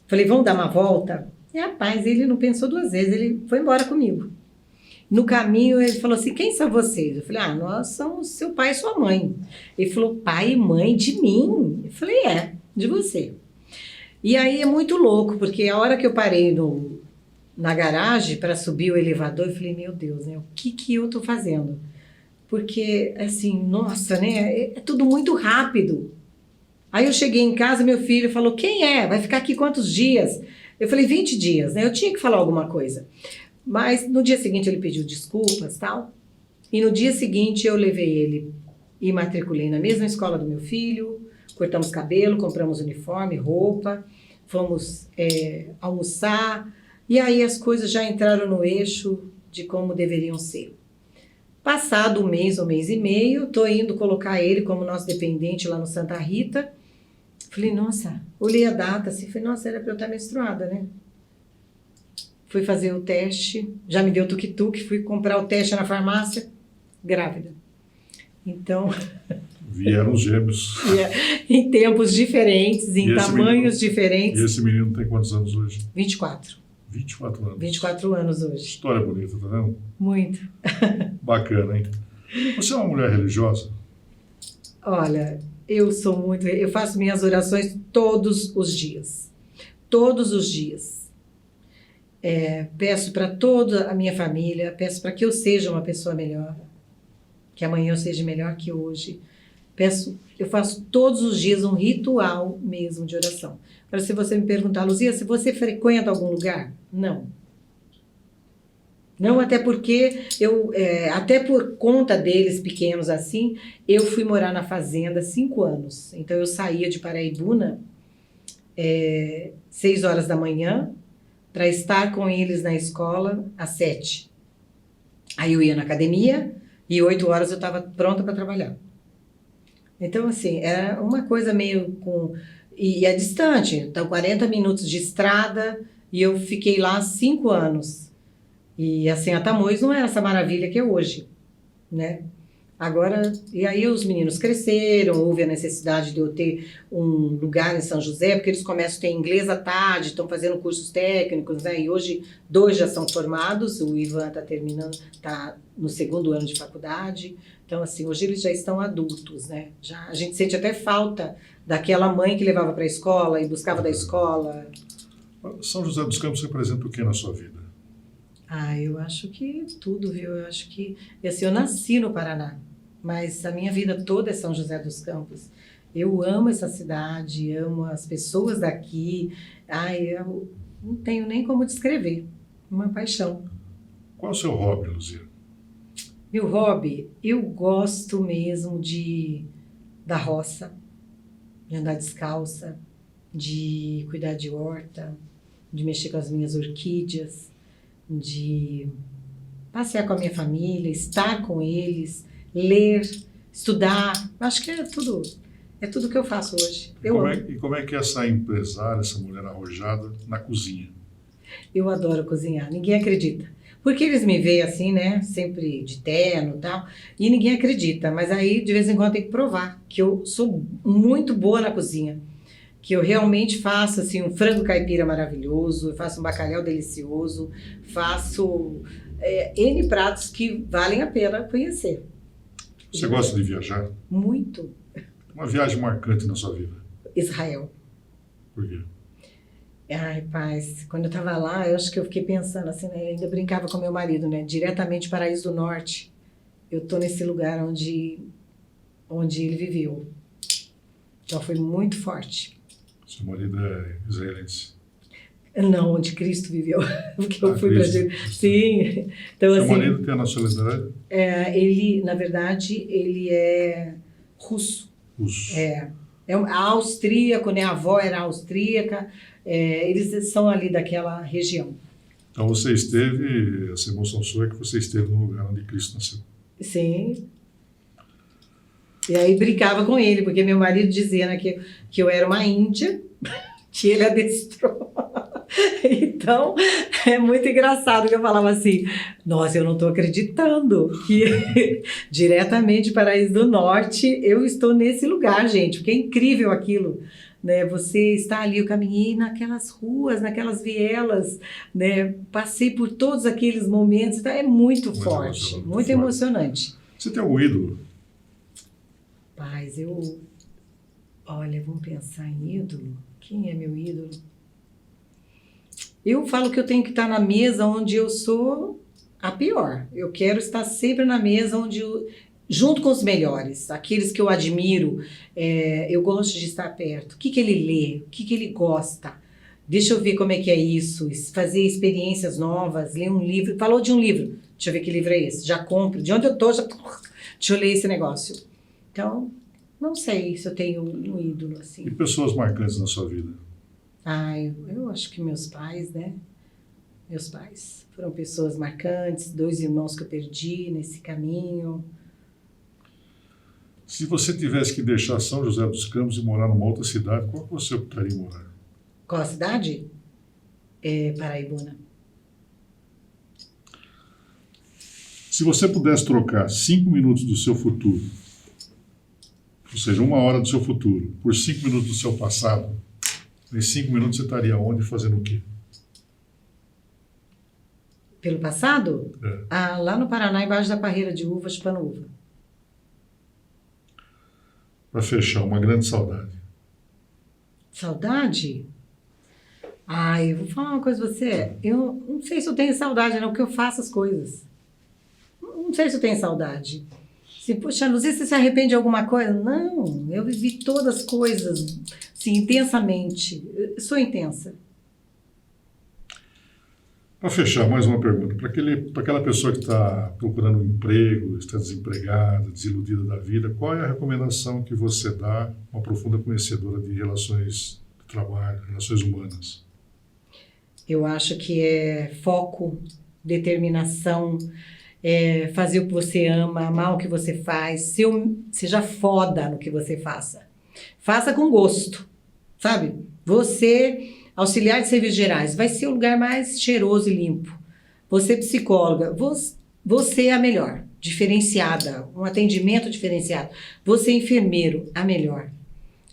Falei, vamos dar uma volta? E rapaz, ele não pensou 2 vezes, ele foi embora comigo. No caminho, ele falou assim, quem são vocês? Eu falei, nós somos seu pai e sua mãe. Ele falou, pai e mãe de mim? Eu falei, de você. E aí é muito louco, porque a hora que eu parei na garagem para subir o elevador, eu falei, meu Deus, né? O que eu tô fazendo? Porque, assim, nossa, né? É tudo muito rápido. Aí eu cheguei em casa, meu filho falou, quem é? Vai ficar aqui quantos dias? Eu falei, 20 dias, né? Eu tinha que falar alguma coisa. Mas no dia seguinte ele pediu desculpas, tal. E no dia seguinte eu levei ele e matriculei na mesma escola do meu filho, cortamos cabelo, compramos uniforme, roupa, fomos almoçar, e aí as coisas já entraram no eixo de como deveriam ser. Passado um mês e meio, tô indo colocar ele como nosso dependente lá no Santa Rita. Falei, nossa, olhei a data assim, falei, nossa, era para eu estar menstruada, né? Fui fazer o teste, já me deu tuk-tuk, fui comprar o teste na farmácia, grávida. Então... Vieram os gêmeos. Em tempos diferentes, em tamanhos diferentes. E esse menino tem quantos anos hoje? 24. 24 anos. 24 anos hoje. História bonita, tá vendo? Muito. Bacana, hein? Você é uma mulher religiosa? Olha, eu faço minhas orações todos os dias. Todos os dias. Peço para toda a minha família, peço para que eu seja uma pessoa melhor. que amanhã eu seja melhor que hoje. Eu faço todos os dias um ritual mesmo de oração. Agora, se você me perguntar, Luzia, se você frequenta algum lugar? Não. Não, até porque até por conta deles pequenos assim, eu fui morar na fazenda 5 anos. Então eu saía de Paraibuna 6 horas da manhã para estar com eles na escola às 7. Aí eu ia na academia e 8 horas eu estava pronta para trabalhar. Então, assim, era uma coisa meio com... E é distante, então 40 minutos de estrada e eu fiquei lá 5 anos. E assim, a Tamoios não era essa maravilha que é hoje, né? Agora, e aí os meninos cresceram, houve a necessidade de eu ter um lugar em São José, porque eles começam a ter inglês à tarde, estão fazendo cursos técnicos, né? E hoje 2 já são formados, o Ivan está terminando, está no 2º ano de faculdade. Então, assim, hoje eles já estão adultos, né? Já, a gente sente até falta daquela mãe que levava para a escola e buscava da escola. São José dos Campos representa o que na sua vida? Eu acho que tudo, viu? Eu acho que... Assim, eu nasci no Paraná, mas a minha vida toda é São José dos Campos. Eu amo essa cidade, amo as pessoas daqui. Eu não tenho nem como descrever. Uma paixão. Qual é o seu hobby, Luzia? Meu hobby? Eu gosto mesmo da roça, de andar descalça, de cuidar de horta, de mexer com as minhas orquídeas, de passear com a minha família, estar com eles, ler, estudar. Acho que é tudo que eu faço hoje. E como é que é essa empresária, essa mulher arrojada na cozinha? Eu adoro cozinhar, ninguém acredita. Porque eles me veem assim, né, sempre de terno e tal, e ninguém acredita. Mas aí, de vez em quando, tem que provar que eu sou muito boa na cozinha. Que eu realmente faço assim, um frango caipira maravilhoso, eu faço um bacalhau delicioso, faço N pratos que valem a pena conhecer. Você gosta de viajar? Muito. Uma viagem marcante na sua vida? Israel. Por quê? Paz, quando eu estava lá, eu acho que eu fiquei pensando assim, né, ainda brincava com meu marido, né, diretamente Paraíso do Norte. Eu tô nesse lugar onde ele viveu. Então foi muito forte. Seu marido é israelense? Não, onde Cristo viveu. Porque eu fui Cristo. para... Sim. Então, Seu assim, marido tem a nacionalidade? Ele, na verdade, ele é russo. Russo. É austríaco, né? A avó era austríaca. Eles são ali daquela região. Então essa emoção sua é que você esteve no lugar onde Cristo nasceu. Sim. E aí brincava com ele, porque meu marido dizia, né, que eu era uma índia, que ele adestrou. Então, é muito engraçado que eu falava assim, nossa, eu não estou acreditando que diretamente Paraíso do Norte eu estou nesse lugar, gente, porque é incrível aquilo, né? Você está ali, eu caminhei naquelas ruas, naquelas vielas, né? Passei por todos aqueles momentos, então é muito forte, muito emocionante. Você tem algum ídolo? Paz, olha, vamos pensar em ídolo. Quem é meu ídolo? Eu falo que eu tenho que estar na mesa onde eu sou a pior. Eu quero estar sempre na mesa junto com os melhores, aqueles que eu admiro. Eu gosto de estar perto. O que ele lê? O que ele gosta? Deixa eu ver como é que é isso. Fazer experiências novas, ler um livro. Falou de um livro. Deixa eu ver que livro é esse. Já compro. De onde eu estou, já... Deixa eu ler esse negócio. Então, não sei se eu tenho um ídolo assim. E pessoas marcantes na sua vida? Eu acho que meus pais, né? Meus pais foram pessoas marcantes, 2 irmãos que eu perdi nesse caminho. Se você tivesse que deixar São José dos Campos e morar numa outra cidade, qual que você optaria em morar? Qual a cidade? Paraibuna. Se você pudesse trocar 5 minutos do seu futuro, ou seja, 1 hora do seu futuro, por 5 minutos do seu passado, nesses 5 minutos você estaria onde, fazendo o quê? Pelo passado? É. Lá no Paraná, embaixo da parreira de uva, chupando uva. Para fechar, uma grande saudade. Saudade? Eu vou falar uma coisa pra você. Eu não sei se eu tenho saudade, não, porque eu faço as coisas. Não sei se eu tenho saudade. Assim, poxa, Luzia, você se arrepende de alguma coisa? Não, eu vivi todas as coisas, assim, intensamente. Eu sou intensa. Para fechar, mais uma pergunta. Para aquela pessoa que está procurando um emprego, está desempregada, desiludida da vida, qual é a recomendação que você dá, uma profunda conhecedora de relações de trabalho, relações humanas? Eu acho que é foco, determinação, fazer o que você ama, amar o que você faz, seja foda no que você faça. Faça com gosto, sabe? Você, auxiliar de serviços gerais, vai ser o lugar mais cheiroso e limpo. Você, psicóloga, você é a melhor, diferenciada, um atendimento diferenciado. Você, enfermeiro, a melhor.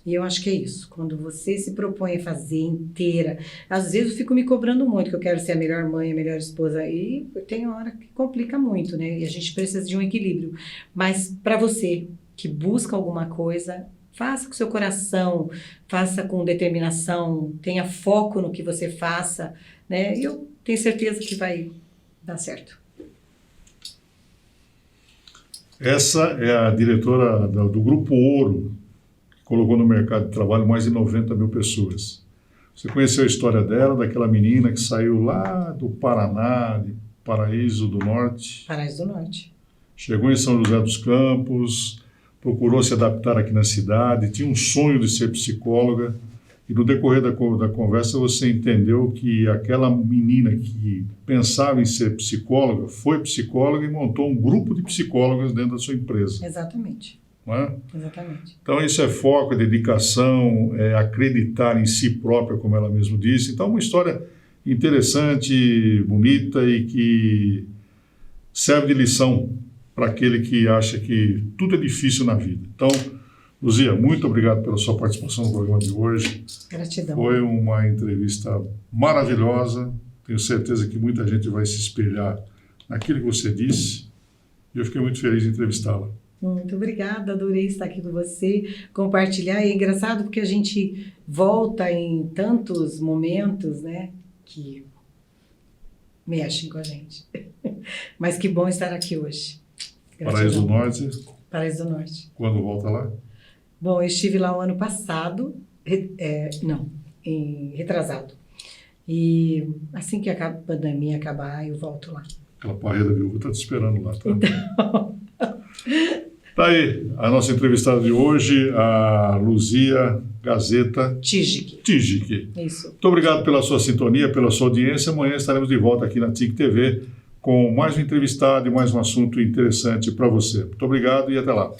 E eu acho que é isso. Quando você se propõe a fazer inteira, às vezes eu fico me cobrando muito, que eu quero ser a melhor mãe, a melhor esposa, e tem hora que complica muito, né? E a gente precisa de um equilíbrio. Mas para você que busca alguma coisa, faça com seu coração, faça com determinação, tenha foco no que você faça, né? E eu tenho certeza que vai dar certo. Essa é a diretora do Grupo Ouro, colocou no mercado de trabalho mais de 90 mil pessoas. Você conheceu a história dela, daquela menina que saiu lá do Paraná, de Paraíso do Norte. Paraíso do Norte. Chegou em São José dos Campos, procurou se adaptar aqui na cidade, tinha um sonho de ser psicóloga, e no decorrer da conversa você entendeu que aquela menina que pensava em ser psicóloga, foi psicóloga e montou um grupo de psicólogas dentro da sua empresa. Exatamente. Não é? Exatamente. Então isso é foco, é dedicação, é acreditar em si própria, como ela mesma disse. Então uma história interessante, bonita e que serve de lição para aquele que acha que tudo é difícil na vida. Então, Luzia, muito obrigado pela sua participação no programa de hoje. Gratidão. Foi uma entrevista maravilhosa. Tenho certeza que muita gente vai se espelhar naquilo que você disse. E eu fiquei muito feliz em entrevistá-la. Muito obrigada, adorei estar aqui com você, compartilhar. E é engraçado porque a gente volta em tantos momentos, né, que mexem com a gente. Mas que bom estar aqui hoje. Gratidão. Paraíso do Norte. Paraíso do Norte. Quando volta lá? Bom, eu estive lá o ano passado, retrasado. E assim que a pandemia acabar, eu volto lá. Aquela parreira viúva está te esperando lá, tá? Então... Tá aí, a nossa entrevistada de hoje, a Luzia Gazeta Tijic. Isso. Muito obrigado pela sua sintonia, pela sua audiência. Amanhã estaremos de volta aqui na TIC TV com mais um entrevistado e mais um assunto interessante para você. Muito obrigado e até lá.